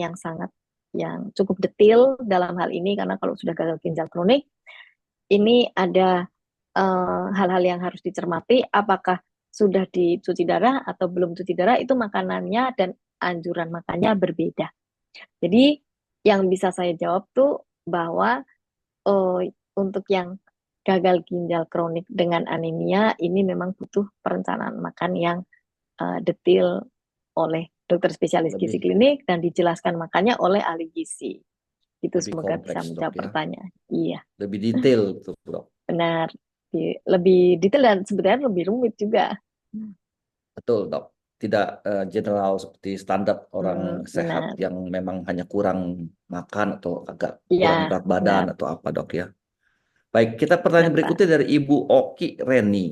Speaker 2: yang cukup detail dalam hal ini, karena kalau sudah gagal ginjal kronik ini ada hal-hal yang harus dicermati, apakah sudah dicuci darah atau belum cuci darah, itu makanannya dan anjuran makannya berbeda. Jadi yang bisa saya jawab tuh bahwa oh, untuk yang gagal ginjal kronik dengan anemia ini memang butuh perencanaan makan yang detail oleh dokter spesialis gizi
Speaker 1: Lebih
Speaker 2: klinik dan dijelaskan makannya oleh ahli gizi. Itu
Speaker 1: lebih
Speaker 2: semoga bisa
Speaker 1: kompleks dok
Speaker 2: menjawab
Speaker 1: ya,
Speaker 2: pertanyaan. Iya,
Speaker 1: lebih detail tuh dok.
Speaker 2: benar. Lebih detail dan sebenarnya lebih rumit juga.
Speaker 1: Betul dok. Tidak general seperti standar orang sehat
Speaker 2: Benar.
Speaker 1: yang memang hanya kurang makan atau agak
Speaker 2: Iya,
Speaker 1: kurang berat badan
Speaker 2: benar.
Speaker 1: atau apa dok ya. Baik, kita
Speaker 2: Benar,
Speaker 1: pertanyaan
Speaker 2: Pak.
Speaker 1: berikutnya dari Ibu Oki Reni.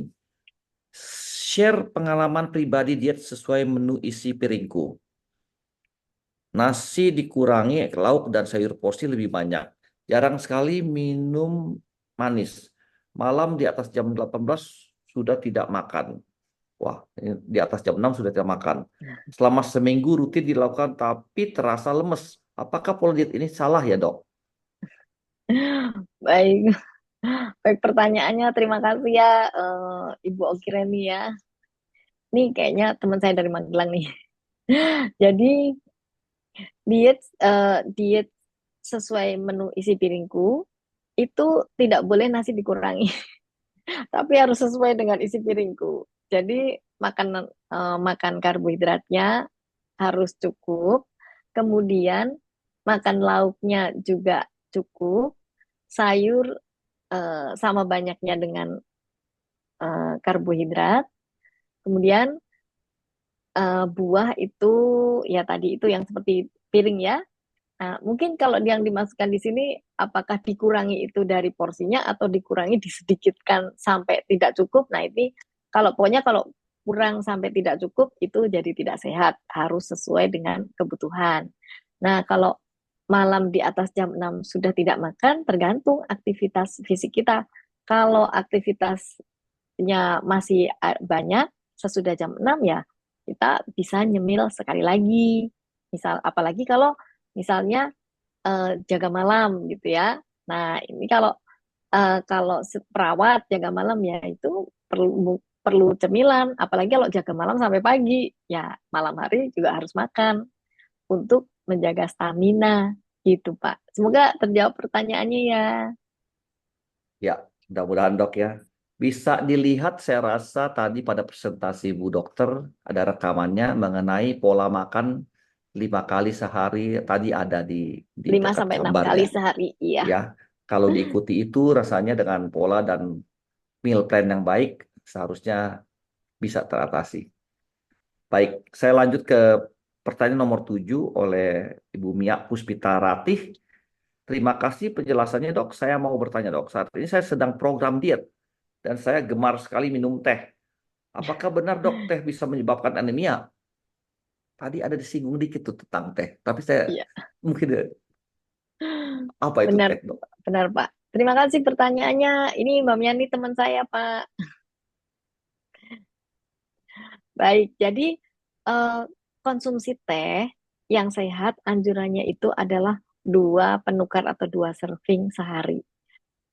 Speaker 1: Share pengalaman pribadi diet sesuai menu isi piringku. Nasi dikurangi, lauk dan sayur porsi lebih banyak. Jarang sekali minum manis. Malam di atas jam 18 sudah tidak makan. Wah, ini di atas jam 6 sudah tidak makan. Selama seminggu rutin dilakukan tapi terasa lemes. Apakah pola diet ini salah ya, Dok?
Speaker 2: Baik, baik pertanyaannya. Terima kasih ya, Ibu Okireni ya. Ini kayaknya teman saya dari Magelang nih. Jadi diet sesuai menu isi piringku itu tidak boleh nasi dikurangi, tapi harus sesuai dengan isi piringku. Jadi makan karbohidratnya harus cukup, kemudian makan lauknya juga cukup, sayur sama banyaknya dengan karbohidrat, kemudian buah itu ya tadi itu yang seperti piring ya. Nah, mungkin kalau yang dimasukkan di sini, apakah dikurangi itu dari porsinya atau dikurangi disedikitkan sampai tidak cukup? Nah, ini pokoknya kalau kurang sampai tidak cukup itu jadi tidak sehat, harus sesuai dengan kebutuhan. Nah, kalau malam di atas jam 6 sudah tidak makan, tergantung aktivitas fisik kita. Kalau aktivitasnya masih banyak, sesudah jam 6 ya kita bisa nyemil sekali lagi. Apalagi kalau misalnya jaga malam gitu ya. Nah, ini kalau perawat jaga malam ya itu perlu perlu cemilan, apalagi kalau jaga malam sampai pagi. Ya, malam hari juga harus makan untuk menjaga stamina gitu, Pak. Semoga terjawab pertanyaannya ya.
Speaker 1: Ya, mudah-mudahan dok ya. Bisa dilihat saya rasa tadi pada presentasi Bu Dokter ada rekamannya mengenai pola makan 5 kali sehari tadi ada di
Speaker 2: 5
Speaker 1: dekat
Speaker 2: sampai 6 kali
Speaker 1: gambarnya
Speaker 2: sehari, iya.
Speaker 1: ya. Kalau diikuti itu rasanya dengan pola dan meal plan yang baik seharusnya bisa teratasi. Baik, saya lanjut ke pertanyaan nomor 7 oleh Ibu Mia Puspita Ratih. Terima kasih penjelasannya dok. Saya mau bertanya dok, saat ini saya sedang program diet dan saya gemar sekali minum teh. Apakah benar dok teh bisa menyebabkan anemia? Tadi ada disinggung dikit tuh tentang teh, tapi saya
Speaker 2: Iya,
Speaker 1: mungkin apa itu
Speaker 2: benar,
Speaker 1: teh dok?
Speaker 2: benar, Pak. Terima kasih pertanyaannya. Ini Mbak Miani teman saya, Pak. Baik, jadi eh, konsumsi teh yang sehat anjurannya itu adalah 2 penukar atau 2 serving sehari.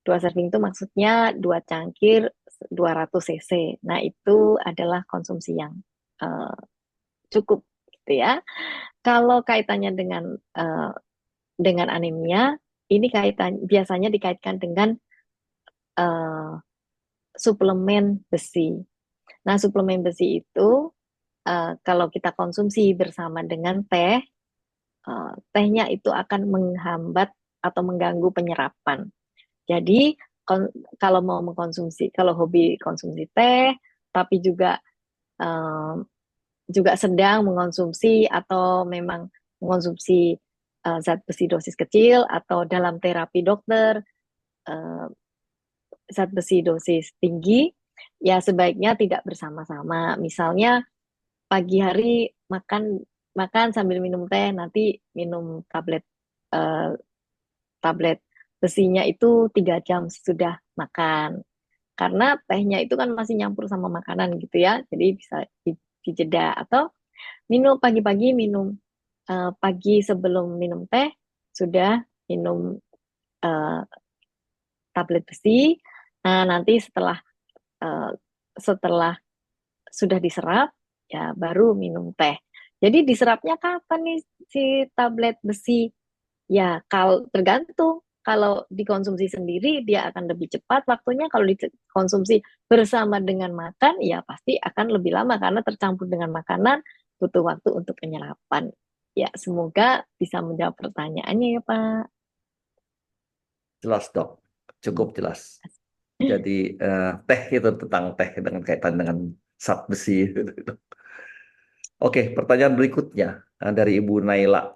Speaker 2: 2 serving itu maksudnya 2 cangkir 200 cc. Nah, itu adalah konsumsi yang eh, cukup gitu ya. Kalau kaitannya eh, dengan anemia, ini biasanya dikaitkan dengan eh, suplemen besi. Nah, suplemen besi itu kalau kita konsumsi bersama dengan teh, tehnya itu akan menghambat atau mengganggu penyerapan. Jadi kalau mau mengkonsumsi, kalau hobi konsumsi teh, tapi eh, juga sedang mengkonsumsi atau memang mengkonsumsi zat besi dosis kecil atau dalam terapi dokter eh, zat besi dosis tinggi, ya sebaiknya tidak bersama-sama. Misalnya pagi hari makan makan sambil minum teh, nanti minum eh, tablet besinya itu 3 jam sesudah makan. Karena tehnya itu kan masih nyampur sama makanan gitu ya, jadi bisa dijeda. Atau minum pagi-pagi, minum pagi sebelum minum teh, sudah minum eh, tablet besi. Nah, nanti eh, setelah sudah diserap, ya baru minum teh. Jadi diserapnya kapan nih si tablet besi? Ya, kalau tergantung. Kalau dikonsumsi sendiri, dia akan lebih cepat waktunya. Kalau dikonsumsi bersama dengan makan, ya pasti akan lebih lama karena tercampur dengan makanan, butuh waktu untuk penyerapan. Ya, semoga bisa menjawab pertanyaannya ya, Pak.
Speaker 1: Jelas dok, cukup jelas. Jadi teh itu tentang teh dengan kaitan dengan zat besi. Oke, pertanyaan berikutnya dari Ibu Naila.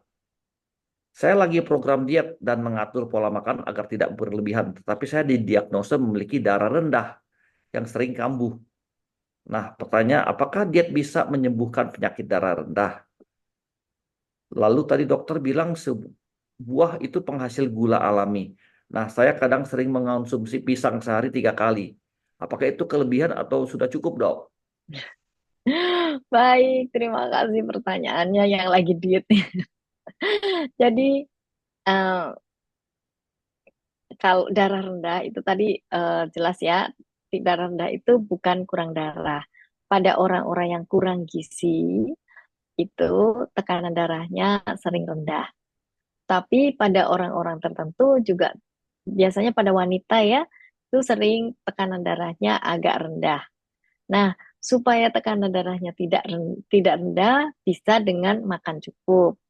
Speaker 1: Saya lagi program diet dan mengatur pola makan agar tidak berlebihan, tetapi saya didiagnosa memiliki darah rendah yang sering kambuh. Nah, pertanyaan, apakah diet bisa menyembuhkan penyakit darah rendah? Lalu tadi dokter bilang buah itu penghasil gula alami. Nah, saya kadang sering mengonsumsi pisang sehari 3 kali. Apakah itu kelebihan atau sudah cukup, dok?
Speaker 2: Baik, terima kasih pertanyaannya yang lagi diet. Jadi, eh, kalau darah rendah itu tadi jelas ya, darah rendah itu bukan kurang darah. Pada orang-orang yang kurang gizi, itu tekanan darahnya sering rendah. Tapi pada orang-orang tertentu juga, biasanya pada wanita ya, itu sering tekanan darahnya agak rendah. Nah, supaya tekanan darahnya tidak rendah, bisa dengan makan cukup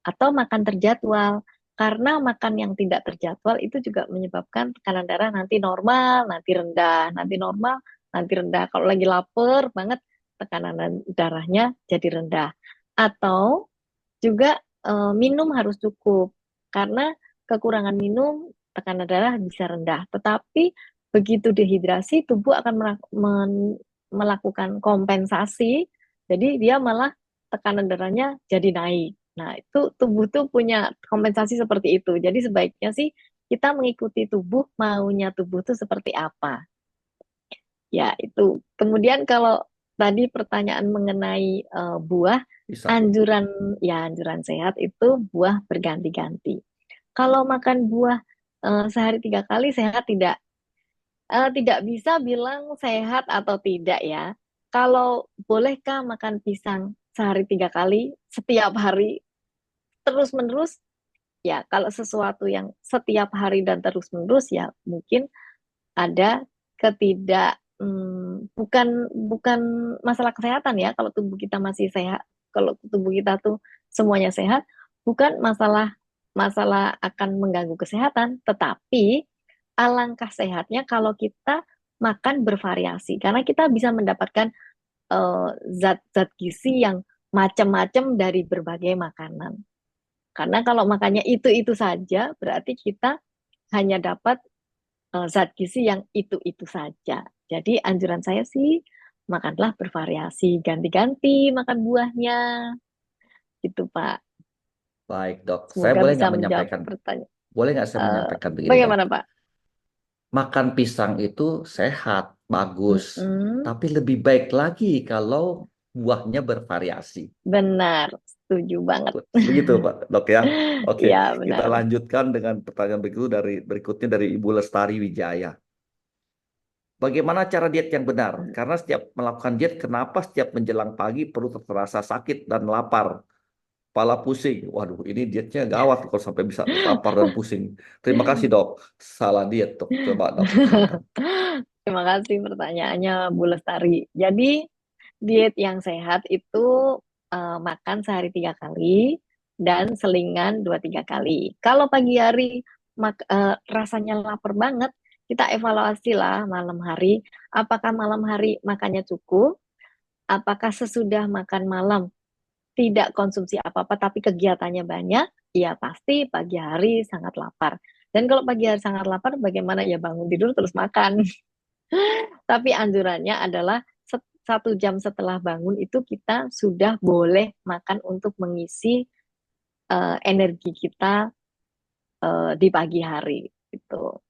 Speaker 2: atau makan terjadwal. Karena makan yang tidak terjadwal itu juga menyebabkan tekanan darah nanti normal, nanti rendah, nanti normal, nanti rendah. Kalau lagi lapar banget, tekanan darahnya jadi rendah. Atau juga minum harus cukup. Karena kekurangan minum, tekanan darah bisa rendah. Tetapi begitu dehidrasi, tubuh akan melakukan kompensasi. Jadi dia malah tekanan darahnya jadi naik. Nah, itu tubuh tuh punya kompensasi seperti itu. Jadi sebaiknya sih kita mengikuti tubuh, maunya tubuh tuh seperti apa. Ya, itu. Kemudian kalau tadi pertanyaan mengenai buah,
Speaker 1: Bisa.
Speaker 2: anjuran sehat itu buah berganti-ganti. Kalau makan buah sehari 3 kali sehat tidak? Tidak bisa bilang sehat atau tidak ya. Kalau bolehkah makan pisang sehari 3 kali setiap hari terus-menerus? Ya, kalau sesuatu yang setiap hari dan terus-menerus ya mungkin ada bukan bukan masalah kesehatan ya. Kalau tubuh kita masih sehat, kalau tubuh kita tuh semuanya sehat, bukan masalah masalah akan mengganggu kesehatan, tetapi alangkah sehatnya kalau kita makan bervariasi karena kita bisa mendapatkan zat-zat gizi yang macam-macam dari berbagai makanan. Karena kalau makannya itu-itu saja, berarti kita hanya dapat zat gizi yang itu-itu saja. Jadi anjuran saya sih makanlah bervariasi, ganti-ganti makan buahnya, gitu Pak.
Speaker 1: Baik, dok. Saya
Speaker 2: Semoga
Speaker 1: boleh
Speaker 2: bisa
Speaker 1: nggak
Speaker 2: menjawab
Speaker 1: menyampaikan?
Speaker 2: pertanyaan.
Speaker 1: Boleh nggak saya
Speaker 2: Eh,
Speaker 1: menyampaikan begini, dok?
Speaker 2: Bagaimana Pak?
Speaker 1: Makan pisang itu sehat, bagus.
Speaker 2: Mm-mm.
Speaker 1: Tapi lebih baik lagi kalau buahnya bervariasi.
Speaker 2: Benar, setuju banget.
Speaker 1: Begitu, Pak, dok ya. Oke,
Speaker 2: Ya,
Speaker 1: kita
Speaker 2: benar.
Speaker 1: lanjutkan dengan pertanyaan berikutnya dari Ibu Lestari Wijaya. Bagaimana cara diet yang benar? Karena setiap melakukan diet, kenapa setiap menjelang pagi perut terasa sakit dan lapar? Kepala pusing. Waduh, ini dietnya gawat kalau sampai bisa lapar dan pusing. Terima kasih, dok. Salah diet, dok. Coba, dok, silakan.
Speaker 2: Terima kasih pertanyaannya Bu Lestari. Jadi Diet yang sehat itu makan sehari 3 kali dan selingan 2-3 kali. Kalau pagi hari rasanya lapar banget, kita evaluasi lah malam hari. Apakah malam hari makannya cukup? Apakah sesudah makan malam tidak konsumsi apa-apa tapi kegiatannya banyak? Ya pasti pagi hari sangat lapar. Dan kalau pagi hari sangat lapar, bagaimana ya bangun tidur terus makan? Tapi anjurannya adalah 1 jam setelah bangun itu kita sudah boleh makan untuk mengisi energi kita di pagi hari gitu.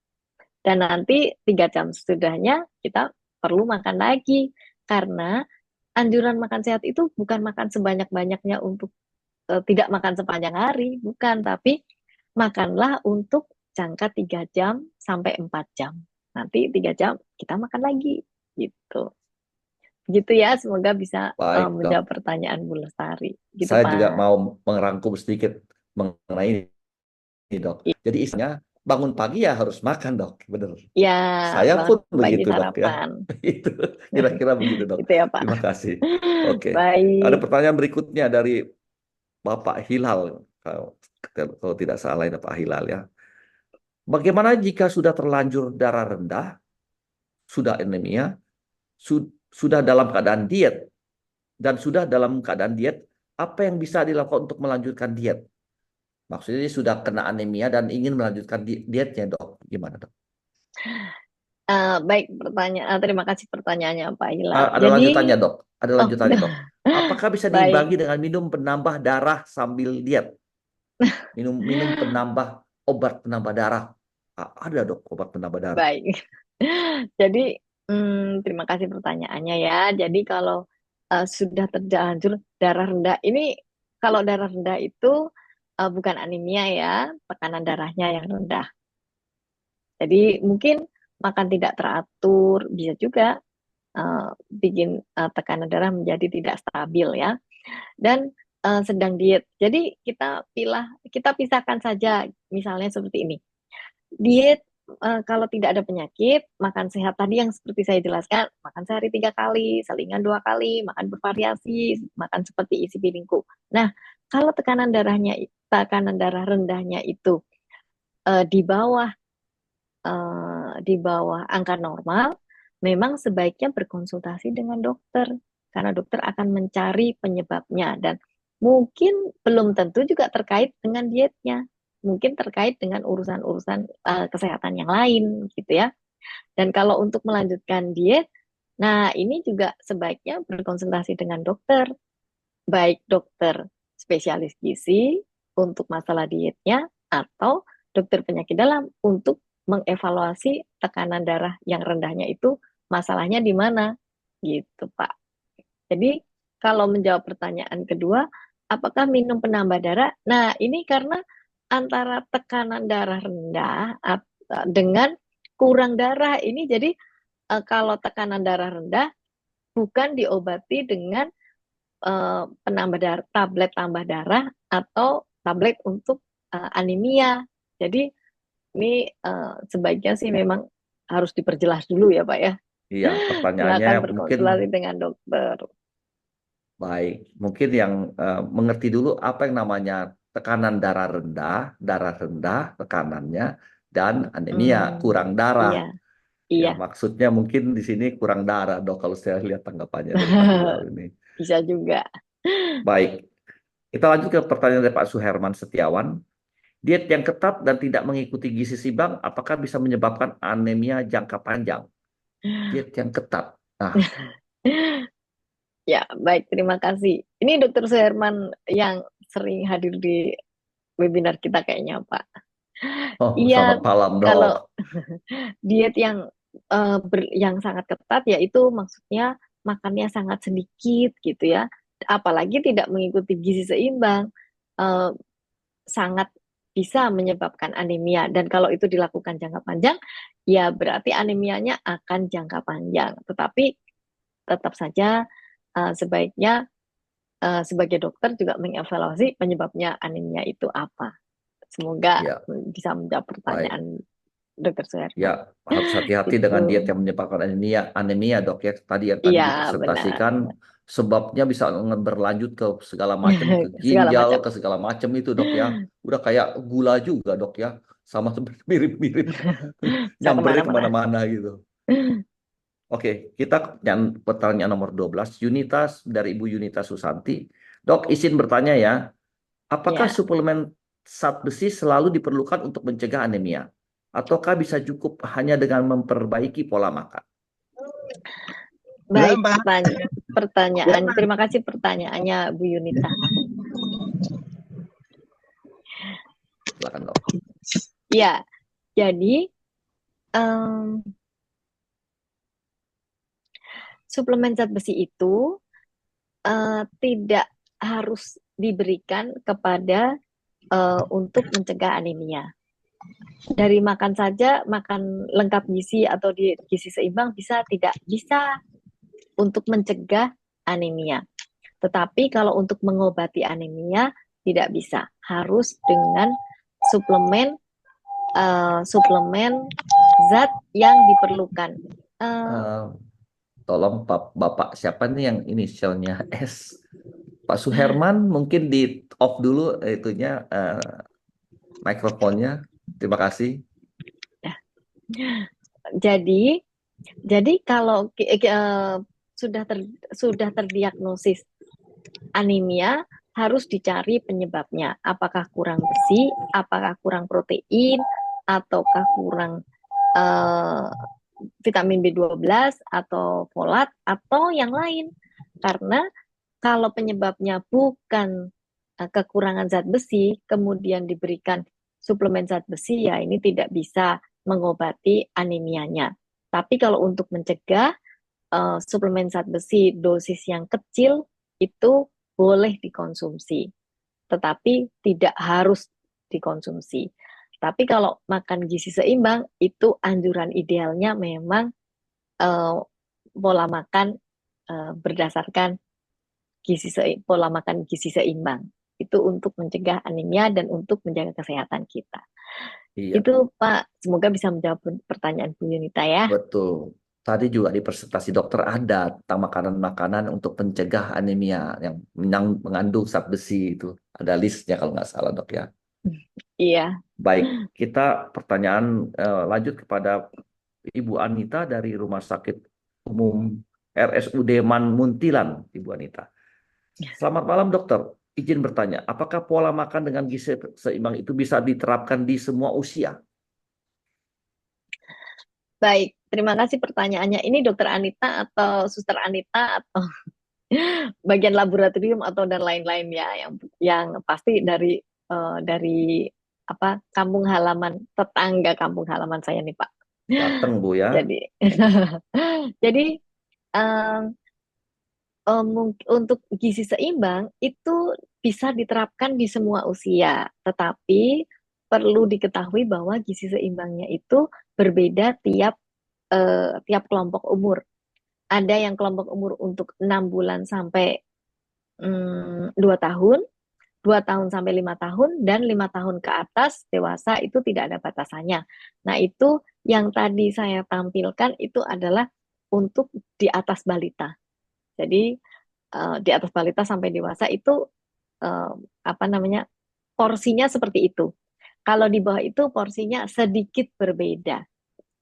Speaker 2: Dan nanti 3 jam sesudahnya kita perlu makan lagi karena anjuran makan sehat itu bukan makan sebanyak-banyaknya untuk tidak makan sepanjang hari, bukan, tapi makanlah untuk jangka 3 jam sampai 4 jam. Nanti 3 jam kita makan lagi gitu. Gitu ya, semoga bisa
Speaker 1: Baik, Dok.
Speaker 2: menjawab pertanyaan Bu Lestari. Gitu,
Speaker 1: Saya juga
Speaker 2: Pak.
Speaker 1: mau merangkum sedikit mengenai ini, Dok. Jadi istilahnya bangun pagi ya harus makan, Dok. Benar.
Speaker 2: Ya,
Speaker 1: Saya
Speaker 2: banget
Speaker 1: pun
Speaker 2: pagi
Speaker 1: begitu, Dok, ya.
Speaker 2: sarapan.
Speaker 1: Itu kira-kira begitu, Dok.
Speaker 2: Gitu ya, Pak.
Speaker 1: Terima kasih. Oke. Ada
Speaker 2: Baik.
Speaker 1: pertanyaan berikutnya dari Bapak Hilal. Kalau tidak salah ini Pak Hilal, ya. Bagaimana jika sudah terlanjur darah rendah, sudah anemia, sudah dalam keadaan diet, dan sudah dalam keadaan diet, apa yang bisa dilakukan untuk melanjutkan diet? Maksudnya dia sudah kena anemia dan ingin melanjutkan dietnya, Dok. Gimana, Dok?
Speaker 2: Baik, terima kasih pertanyaannya Pak Hilal.
Speaker 1: Ada lanjutannya, Dok. Ada
Speaker 2: Oh,
Speaker 1: lanjutannya, Dok. Apakah bisa
Speaker 2: baik,
Speaker 1: diimbangi dengan minum penambah darah sambil diet? Minum penambah obat penambah darah. Ada, Dok, obat penambah darah.
Speaker 2: baik. Jadi, terima kasih pertanyaannya ya. Jadi kalau sudah terlanjur darah rendah, ini kalau darah rendah itu bukan anemia ya, tekanan darahnya yang rendah. Jadi mungkin makan tidak teratur, bisa juga bikin tekanan darah menjadi tidak stabil ya. Dan sedang diet. Jadi kita pisahkan saja, misalnya seperti ini. Diet kalau tidak ada penyakit, makan sehat tadi yang seperti saya jelaskan, makan sehari 3 kali, selingan 2 kali, makan bervariasi, makan seperti isi piringku. Nah, kalau tekanan darah rendahnya itu di bawah angka normal, memang sebaiknya berkonsultasi dengan dokter karena dokter akan mencari penyebabnya dan mungkin belum tentu juga terkait dengan dietnya, mungkin terkait dengan urusan-urusan kesehatan yang lain gitu ya. Dan kalau untuk melanjutkan diet, nah ini juga sebaiknya berkonsultasi dengan dokter, baik dokter spesialis gizi untuk masalah dietnya atau dokter penyakit dalam untuk mengevaluasi tekanan darah yang rendahnya itu masalahnya di mana gitu Pak. Jadi kalau menjawab pertanyaan kedua, apakah minum penambah darah? Nah, ini karena antara tekanan darah rendah dengan kurang darah ini jadi kalau tekanan darah rendah bukan diobati dengan penambah darah, tablet tambah darah atau tablet untuk anemia. Jadi ini sebaiknya sih memang harus diperjelas dulu ya Pak ya.
Speaker 1: Iya, pertanyaannya
Speaker 2: Silakan
Speaker 1: mungkin
Speaker 2: berkonsultasi dengan dokter.
Speaker 1: baik. Mungkin yang mengerti dulu apa yang namanya tekanan darah rendah tekanannya, dan anemia, kurang
Speaker 2: Iya,
Speaker 1: darah.
Speaker 2: iya.
Speaker 1: Ya, maksudnya mungkin di sini kurang darah, Dok, kalau saya lihat tanggapannya dari Pak Hilal ini.
Speaker 2: Bisa juga.
Speaker 1: Baik, kita lanjut ke pertanyaan dari Pak Suherman Setiawan. Diet yang ketat dan tidak mengikuti gizi seimbang, apakah bisa menyebabkan anemia jangka panjang? Diet yang ketat. Nah,
Speaker 2: Ya, baik. Terima kasih. Ini Dokter Suherman yang sering hadir di webinar kita kayaknya, Pak.
Speaker 1: selamat
Speaker 2: Iya,
Speaker 1: malam, Dok.
Speaker 2: kalau diet yang sangat ketat yaitu maksudnya makannya sangat sedikit gitu ya. Apalagi tidak mengikuti gizi seimbang, eh, sangat bisa menyebabkan anemia. Dan kalau itu dilakukan jangka panjang, ya berarti anemianya akan jangka panjang. Tetapi tetap saja sebaiknya sebagai dokter juga mengevaluasi penyebabnya anemia itu apa. Semoga
Speaker 1: Ya,
Speaker 2: bisa menjawab
Speaker 1: baik.
Speaker 2: pertanyaan Dokter Suherman.
Speaker 1: Ya, harus hati-hati dengan diet
Speaker 2: Itu,
Speaker 1: yang menyebabkan anemia, Dok, ya. Tadi yang
Speaker 2: iya benar.
Speaker 1: dipresentasikan sebabnya bisa berlanjut ke segala macam, ke
Speaker 2: Segala
Speaker 1: ginjal,
Speaker 2: macam.
Speaker 1: ke segala macam itu dok ya. Udah kayak gula juga dok ya, sama seperti mirip-mirip
Speaker 2: Bisa
Speaker 1: nyambernya
Speaker 2: kemana-mana.
Speaker 1: kemana-mana gitu. Oke, kita pertanyaan nomor 12, Yunitas dari Ibu Yunita Susanti. Dok, izin bertanya ya, apakah
Speaker 2: Ya,
Speaker 1: suplemen zat besi selalu diperlukan untuk mencegah anemia? Ataukah bisa cukup hanya dengan memperbaiki pola makan?
Speaker 2: baik
Speaker 3: Mbak.
Speaker 2: pertanyaan. Terima kasih pertanyaannya Bu Yunita.
Speaker 1: Silakan dok.
Speaker 2: Ya, jadi em, suplemen zat besi itu tidak harus diberikan kepada untuk mencegah anemia. Dari makan saja, makan lengkap gizi atau gizi seimbang tidak bisa untuk mencegah anemia. Tetapi kalau untuk mengobati anemia tidak bisa, harus dengan suplemen suplemen zat yang diperlukan.
Speaker 1: Eh, Tolong Bapak siapa nih yang inisialnya S? Pak Suherman mungkin di off dulu itunya mikrofonnya. Terima kasih.
Speaker 2: Jadi, kalau sudah terdiagnosis anemia, harus dicari penyebabnya. Apakah kurang besi, apakah kurang protein, ataukah kurang eh, vitamin B12 atau folat atau yang lain. Karena kalau penyebabnya bukan kekurangan zat besi, kemudian diberikan suplemen zat besi, ya ini tidak bisa mengobati anemianya. Tapi kalau untuk mencegah suplemen zat besi dosis yang kecil itu boleh dikonsumsi, tetapi tidak harus dikonsumsi. Tapi kalau makan gizi seimbang itu anjuran idealnya memang pola makan berdasarkan pola makan gizi seimbang. Itu untuk mencegah anemia dan untuk menjaga kesehatan kita.
Speaker 1: Iya,
Speaker 2: Itu Pak, semoga bisa menjawab pertanyaan Bu Yunita ya.
Speaker 1: betul. Tadi juga di presentasi dokter ada tentang makanan-makanan untuk mencegah anemia yang mengandung zat besi itu. Ada listnya kalau nggak salah dok ya.
Speaker 2: Iya,
Speaker 1: Baik, kita pertanyaan lanjut kepada Ibu Anita dari Rumah Sakit Umum RSUD Muntilan, Ibu Anita. Selamat malam dokter. Izin bertanya, apakah pola makan dengan gizi seimbang itu bisa diterapkan di semua usia?
Speaker 2: baik. Terima kasih pertanyaannya. Ini Dokter Anita atau Suster Anita atau bagian laboratorium atau dan lain-lain ya, yang pasti dari apa kampung halaman tetangga kampung halaman saya nih Pak.
Speaker 1: Datang Bu ya.
Speaker 2: Jadi jadi em, untuk gizi seimbang itu bisa diterapkan di semua usia, tetapi perlu diketahui bahwa gizi seimbangnya itu berbeda tiap kelompok umur. Ada yang kelompok umur untuk 6 bulan sampai 2 tahun, 2 tahun sampai 5 tahun, dan 5 tahun ke atas dewasa itu tidak ada batasannya. Nah, itu yang tadi saya tampilkan itu adalah untuk di atas balita. Jadi, di atas balita sampai dewasa itu eh, apa namanya porsinya seperti itu. Kalau di bawah itu porsinya sedikit berbeda.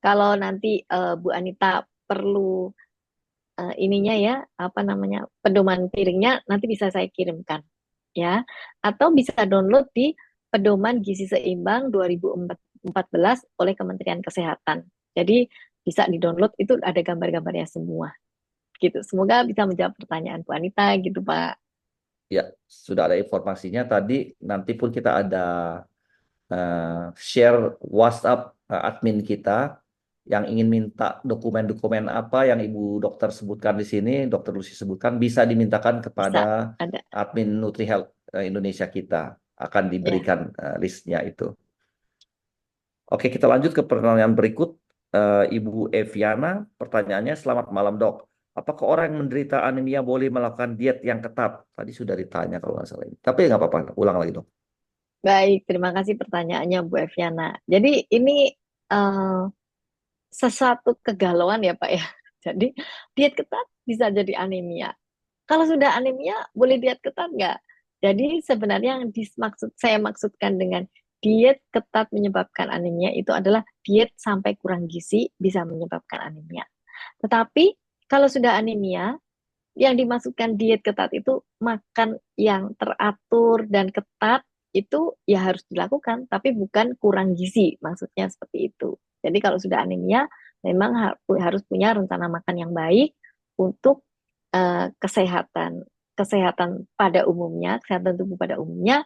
Speaker 2: Kalau nanti Bu Anita perlu ininya ya, apa namanya, pedoman piringnya nanti bisa saya kirimkan ya. Atau bisa download di Pedoman Gizi Seimbang 2014 oleh Kementerian Kesehatan. Jadi bisa di-download, itu ada gambar-gambarnya semua. Gitu. Semoga bisa menjawab pertanyaan Bu Anita gitu, Pak.
Speaker 1: Ya, sudah ada informasinya tadi. Nanti pun kita ada share WhatsApp admin kita yang ingin minta dokumen-dokumen apa yang Ibu dokter sebutkan di sini, Dokter Lucy sebutkan, bisa dimintakan kepada
Speaker 2: Bisa ada
Speaker 1: admin NutriHealth Indonesia kita. Akan
Speaker 2: ya.
Speaker 1: diberikan listnya itu. Oke, kita lanjut ke pertanyaan berikut. Ibu Eviana, pertanyaannya, selamat malam dok. Apakah orang yang menderita anemia boleh melakukan diet yang ketat? Tadi sudah ditanya kalau nggak salah ini. Tapi nggak apa-apa, ulang lagi dok.
Speaker 2: Baik, terima kasih pertanyaannya Bu Eviana. Jadi ini eh, sesuatu kegalauan ya Pak ya. Jadi diet ketat bisa jadi anemia. Kalau sudah anemia, boleh diet ketat nggak? Jadi sebenarnya yang saya maksudkan dengan diet ketat menyebabkan anemia itu adalah diet sampai kurang gizi bisa menyebabkan anemia. Tetapi kalau sudah anemia, yang dimaksudkan diet ketat itu makan yang teratur dan ketat itu ya harus dilakukan, tapi bukan kurang gizi, maksudnya seperti itu. Jadi kalau sudah anemia, memang harus punya rencana makan yang baik untuk kesehatan kesehatan pada umumnya, kesehatan tubuh pada umumnya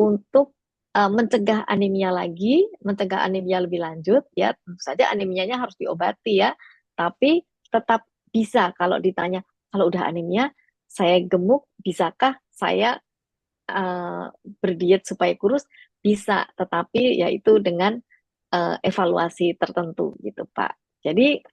Speaker 2: untuk mencegah anemia lagi, mencegah anemia lebih lanjut ya, tentu saja anemianya harus diobati ya, tapi tetap bisa kalau ditanya kalau udah anemia, saya gemuk, bisakah saya uh, berdiet supaya kurus? Bisa, tetapi yaitu dengan evaluasi tertentu gitu, Pak. Jadi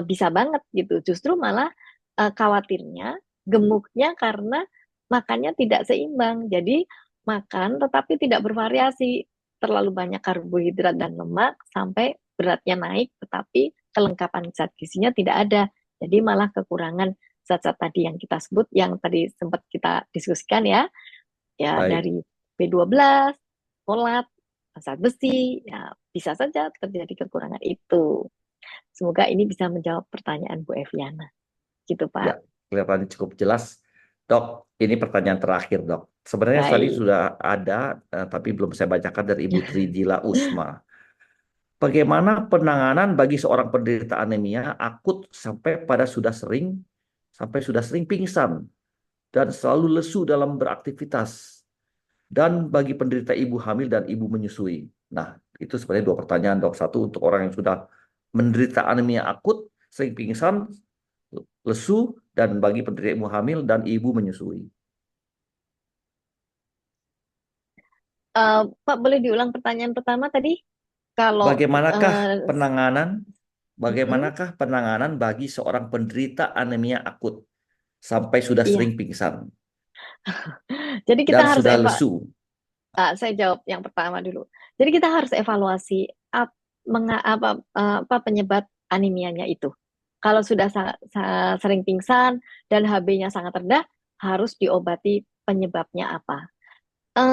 Speaker 2: bisa banget gitu. Justru malah khawatirnya gemuknya karena makannya tidak seimbang. Jadi makan tetapi tidak bervariasi. Terlalu banyak karbohidrat dan lemak sampai beratnya naik, tetapi kelengkapan zat gizinya tidak ada. Jadi malah kekurangan zat-zat tadi yang kita sebut, yang tadi sempat kita diskusikan ya, ya
Speaker 1: Baik.
Speaker 2: dari B12, folat, zat besi, ya bisa saja terjadi kekurangan itu. Semoga ini bisa menjawab pertanyaan Bu Eviana. Gitu,
Speaker 1: Ya,
Speaker 2: Pak.
Speaker 1: kelihatannya cukup jelas. Dok, ini pertanyaan terakhir, Dok. Sebenarnya tadi
Speaker 2: Baik.
Speaker 1: sudah ada, tapi belum saya bacakan dari Ibu Tridila Usma. Bagaimana penanganan bagi seorang penderita anemia akut sampai sudah sering pingsan dan selalu lesu dalam beraktivitas, dan bagi penderita ibu hamil dan ibu menyusui? Nah, itu sebenarnya dua pertanyaan, Dok. Satu untuk orang yang sudah menderita anemia akut, sering pingsan, lesu, dan bagi penderita ibu hamil dan ibu menyusui.
Speaker 2: Pak, boleh diulang pertanyaan pertama tadi? Kalau
Speaker 1: Bagaimanakah penanganan
Speaker 2: mm-mm,
Speaker 1: bagaimanakah penanganan bagi seorang penderita anemia akut sampai sudah
Speaker 2: iya.
Speaker 1: sering pingsan
Speaker 2: Jadi kita
Speaker 1: dan
Speaker 2: harus
Speaker 1: sudah lesu?
Speaker 2: saya jawab yang pertama dulu. Jadi kita harus evaluasi apa penyebab anemianya itu. Kalau sudah sering pingsan dan HB-nya sangat rendah, harus diobati penyebabnya apa.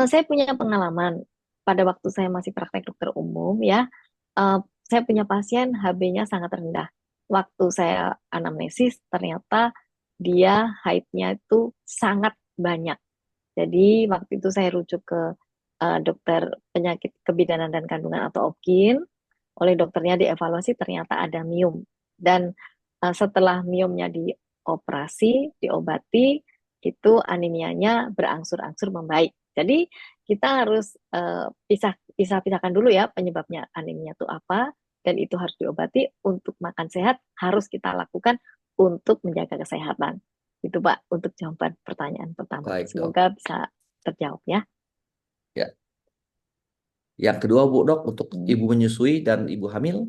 Speaker 2: Saya punya pengalaman pada waktu saya masih praktek dokter umum ya. Saya punya pasien HB-nya sangat rendah. Waktu saya anamnesis ternyata dia haidnya itu sangat banyak. Jadi waktu itu saya rujuk ke dokter penyakit kebidanan dan kandungan atau OBGYN. Oleh dokternya dievaluasi ternyata ada miom. Dan setelah miomnya dioperasi, diobati, itu anemianya berangsur-angsur membaik. Jadi kita harus pisahkan dulu ya penyebabnya anemia itu apa, dan itu harus diobati. Untuk makan sehat harus kita lakukan untuk menjaga kesehatan. Itu Pak untuk jawaban pertanyaan pertama.
Speaker 1: Baik, Dok.
Speaker 2: Semoga bisa terjawab ya.
Speaker 1: Ya. Yang kedua, Bu Dok, untuk
Speaker 2: Hmm.
Speaker 1: ibu menyusui dan ibu hamil.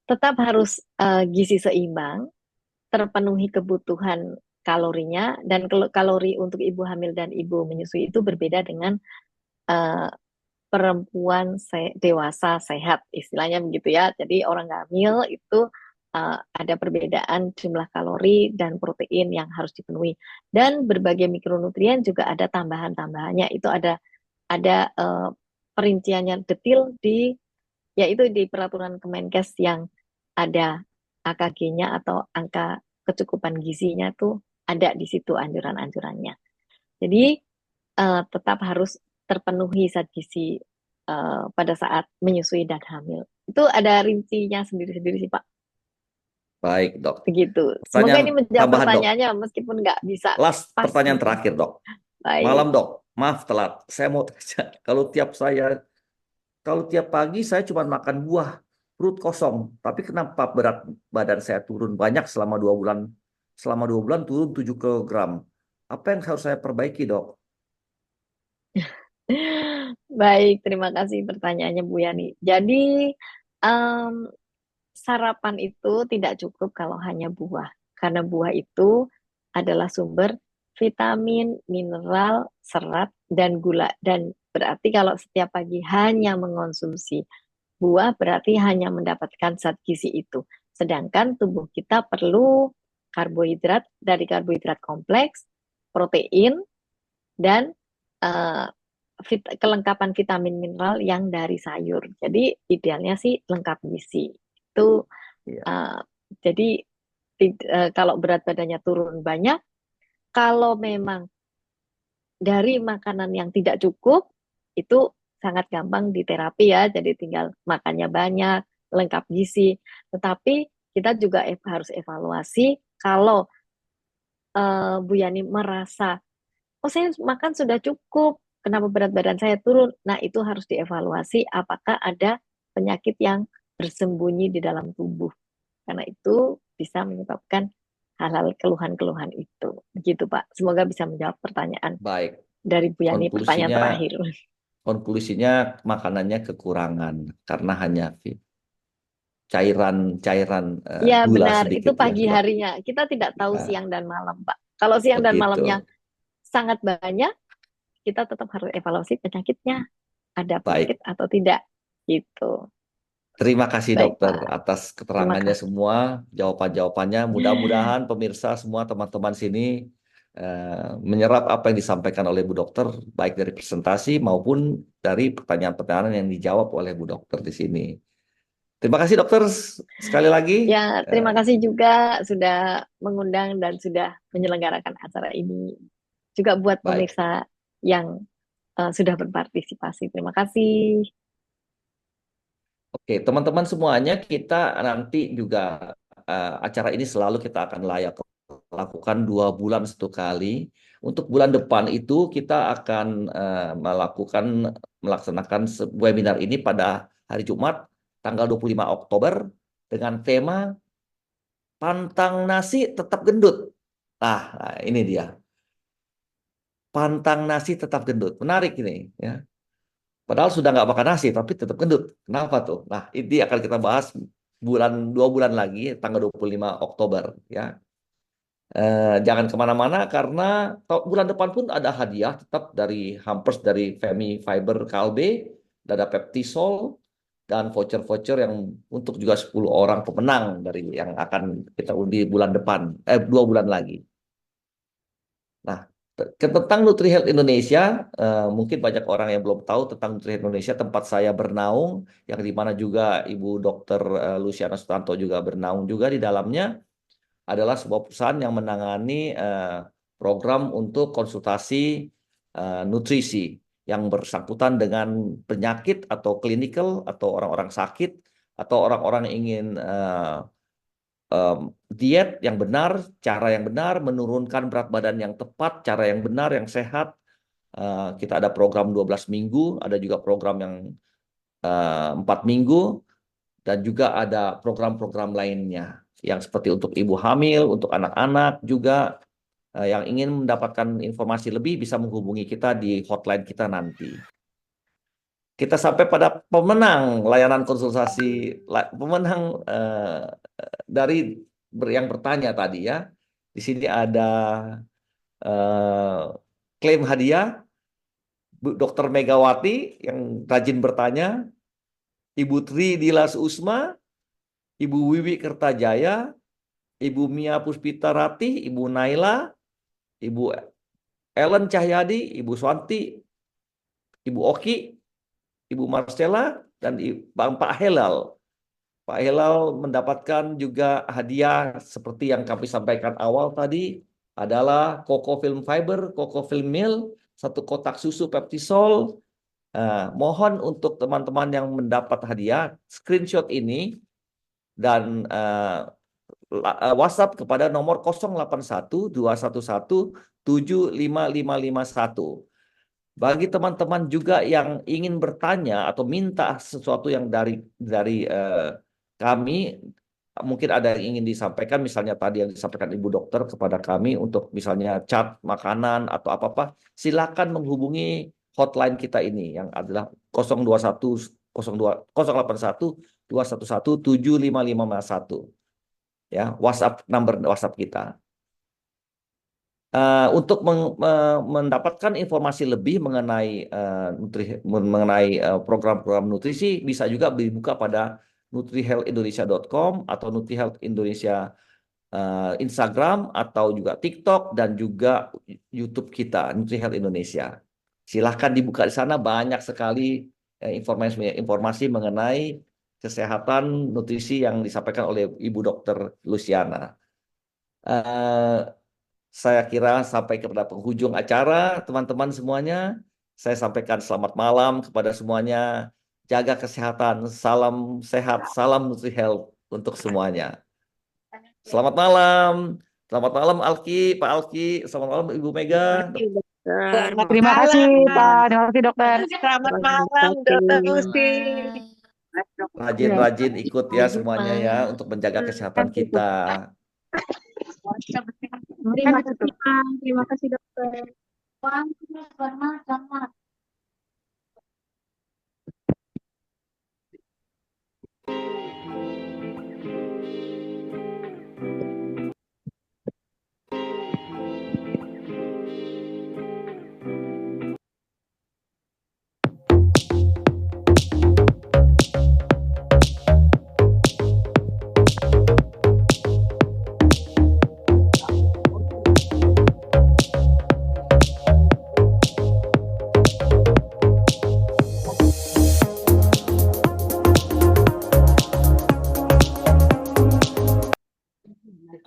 Speaker 2: Tetap harus gizi seimbang, terpenuhi kebutuhan kalorinya, dan kalori untuk ibu hamil dan ibu menyusui itu berbeda dengan eh, perempuan dewasa sehat, istilahnya begitu ya. Jadi orang hamil itu ada perbedaan jumlah kalori dan protein yang harus dipenuhi, dan berbagai mikronutrien juga ada tambahan-tambahannya. Itu ada perinciannya detil yaitu di peraturan Kemenkes yang ada AKG-nya atau angka kecukupan gizinya tuh ada di situ anjuran-anjurannya. Jadi tetap harus terpenuhi zat gizi pada saat menyusui dan hamil. Itu ada rincinya sendiri-sendiri sih Pak.
Speaker 1: Baik, Dok.
Speaker 2: Begitu. Semoga ini
Speaker 1: Pertanyaan
Speaker 2: menjawab
Speaker 1: tambahan, Dok.
Speaker 2: pertanyaannya meskipun nggak bisa
Speaker 1: Last pertanyaan
Speaker 2: pasti.
Speaker 1: terakhir, Dok.
Speaker 2: Baik.
Speaker 1: Malam, Dok. Maaf telat. Saya mau tanya, kalau tiap pagi saya cuma makan buah, perut kosong, tapi kenapa berat badan saya turun banyak selama 2 bulan? Selama 2 bulan turun 7 kilogram. Apa yang harus saya perbaiki, Dok?
Speaker 2: Baik, terima kasih pertanyaannya Bu Yani. Jadi, em, sarapan itu tidak cukup kalau hanya buah, karena buah itu adalah sumber vitamin, mineral, serat, dan gula. Dan berarti kalau setiap pagi hanya mengonsumsi buah, berarti hanya mendapatkan zat gizi itu. Sedangkan tubuh kita perlu dari karbohidrat kompleks, protein, dan eh, kelengkapan vitamin mineral yang dari sayur. Jadi idealnya sih lengkap gizi. Itu
Speaker 1: Iya.
Speaker 2: jadi kalau berat badannya turun banyak, kalau memang dari makanan yang tidak cukup, itu sangat gampang diterapi ya. Jadi tinggal makannya banyak, lengkap gizi. Tetapi kita juga harus evaluasi kalau Bu Yani merasa, oh saya makan sudah cukup, kenapa berat badan saya turun? Nah itu harus dievaluasi apakah ada penyakit yang bersembunyi di dalam tubuh. Karena itu bisa menyebabkan hal-hal keluhan-keluhan itu. Begitu Pak. Semoga bisa menjawab pertanyaan
Speaker 1: Baik.
Speaker 2: dari Bu Yani, pertanyaan
Speaker 1: Konklusinya,
Speaker 2: terakhir.
Speaker 1: konklusinya makanannya kekurangan karena hanya cairan
Speaker 2: Ya
Speaker 1: gula
Speaker 2: benar, itu
Speaker 1: sedikit ya.
Speaker 2: pagi harinya. Kita tidak tahu
Speaker 1: Ya,
Speaker 2: siang dan malam, Pak. Kalau siang dan
Speaker 1: begitu.
Speaker 2: malamnya sangat banyak, kita tetap harus evaluasi penyakitnya. Ada
Speaker 1: Baik.
Speaker 2: penyakit atau tidak. Gitu.
Speaker 1: Terima kasih
Speaker 2: Baik,
Speaker 1: dokter
Speaker 2: Pak.
Speaker 1: atas
Speaker 2: Terima
Speaker 1: keterangannya
Speaker 2: kasih.
Speaker 1: semua, jawaban-jawabannya. Mudah-mudahan pemirsa semua teman-teman sini menyerap apa yang disampaikan oleh Bu Dokter, baik dari presentasi maupun dari pertanyaan-pertanyaan yang dijawab oleh Bu Dokter di sini. Terima kasih dokter sekali lagi.
Speaker 2: Ya, terima kasih juga sudah mengundang dan sudah menyelenggarakan acara ini. Juga buat
Speaker 1: Baik.
Speaker 2: pemirsa yang sudah berpartisipasi. Terima kasih.
Speaker 1: Oke, teman-teman semuanya, kita nanti juga acara ini selalu kita akan lakukan 2 bulan 1 kali. Untuk bulan depan itu kita akan melaksanakan webinar ini pada hari Jumat tanggal 25 Oktober dengan tema Pantang Nasi Tetap Gendut. Nah, ini dia. Pantang nasi tetap gendut. Menarik ini, ya. Padahal sudah nggak makan nasi, tapi tetap gendut. Kenapa tuh? Nah, ini akan kita bahas 2 bulan lagi, tanggal 25 Oktober. Ya. Jangan kemana-mana karena bulan depan pun ada hadiah tetap dari Hampers, dari Femi Fiber Kalbe, ada Peptisol, dan voucher-voucher yang untuk juga 10 orang pemenang dari yang akan kita undi bulan depan, 2 bulan lagi. Nah, tentang NutriHealth Indonesia, mungkin banyak orang yang belum tahu tentang NutriHealth Indonesia, tempat saya bernaung, yang di mana juga Ibu Dr. Luciana Sutanto juga bernaung juga di dalamnya, adalah sebuah perusahaan yang menangani program untuk konsultasi nutrisi yang bersangkutan dengan penyakit atau klinikal, atau orang-orang sakit, atau orang-orang yang ingin diet yang benar, cara yang benar, menurunkan berat badan yang tepat, cara yang benar, yang sehat. Kita ada program 12 minggu, ada juga program yang 4 minggu, dan juga ada program-program lainnya, yang seperti untuk ibu hamil, untuk anak-anak juga, yang ingin mendapatkan informasi lebih bisa menghubungi kita di hotline kita nanti. Kita sampai pada pemenang layanan konsultasi, pemenang dari yang bertanya tadi ya. Di sini ada klaim hadiah Bu Dr. Megawati yang rajin bertanya, Ibu Tri Dilas Usma, Ibu Wiwi Kertajaya, Ibu Mia Puspita Ratih, Ibu Naila, Ibu Ellen Cahyadi, Ibu Swanti, Ibu Oki, Ibu Marcella, dan Pak Helal. Pak Helal mendapatkan juga hadiah seperti yang kami sampaikan awal tadi, adalah Coco Film Fiber, Coco Film Meal, 1 kotak susu Peptisol. Mohon untuk teman-teman yang mendapat hadiah, screenshot ini dan WhatsApp kepada nomor 081211755551. Bagi teman-teman juga yang ingin bertanya atau minta sesuatu yang dari kami, mungkin ada yang ingin disampaikan, misalnya tadi yang disampaikan Ibu Dokter kepada kami untuk misalnya cat makanan atau apa-apa, silakan menghubungi hotline kita ini yang adalah 081 ya, nomor WhatsApp kita. Untuk mendapatkan informasi lebih mengenai program-program nutrisi, bisa juga dibuka pada nutrihealthindonesia.com atau nutrihealthindonesia Instagram atau juga TikTok dan juga YouTube kita NutriHealth Indonesia. Silahkan dibuka di sana, banyak sekali informasi mengenai kesehatan nutrisi yang disampaikan oleh Ibu Dr. Luciana. Saya kira sampai kepada penghujung acara, teman-teman semuanya. Saya sampaikan selamat malam kepada semuanya. Jaga kesehatan, salam sehat, salam NutriHealth untuk semuanya. Selamat malam. Selamat malam Alki, Pak Alki. Selamat malam Ibu Mega.
Speaker 3: Selamat
Speaker 4: Terima kasih,
Speaker 3: malam.
Speaker 4: Pak. Terima kasih, Dokter.
Speaker 3: Selamat malam, Dokter Lucy.
Speaker 1: Rajin-rajin ikut ya
Speaker 2: Sampai
Speaker 1: semuanya
Speaker 2: jumpa.
Speaker 1: ya untuk menjaga kesehatan kita.
Speaker 4: Terima kasih, Pak. Terima kasih, Dokter.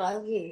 Speaker 3: Pagi.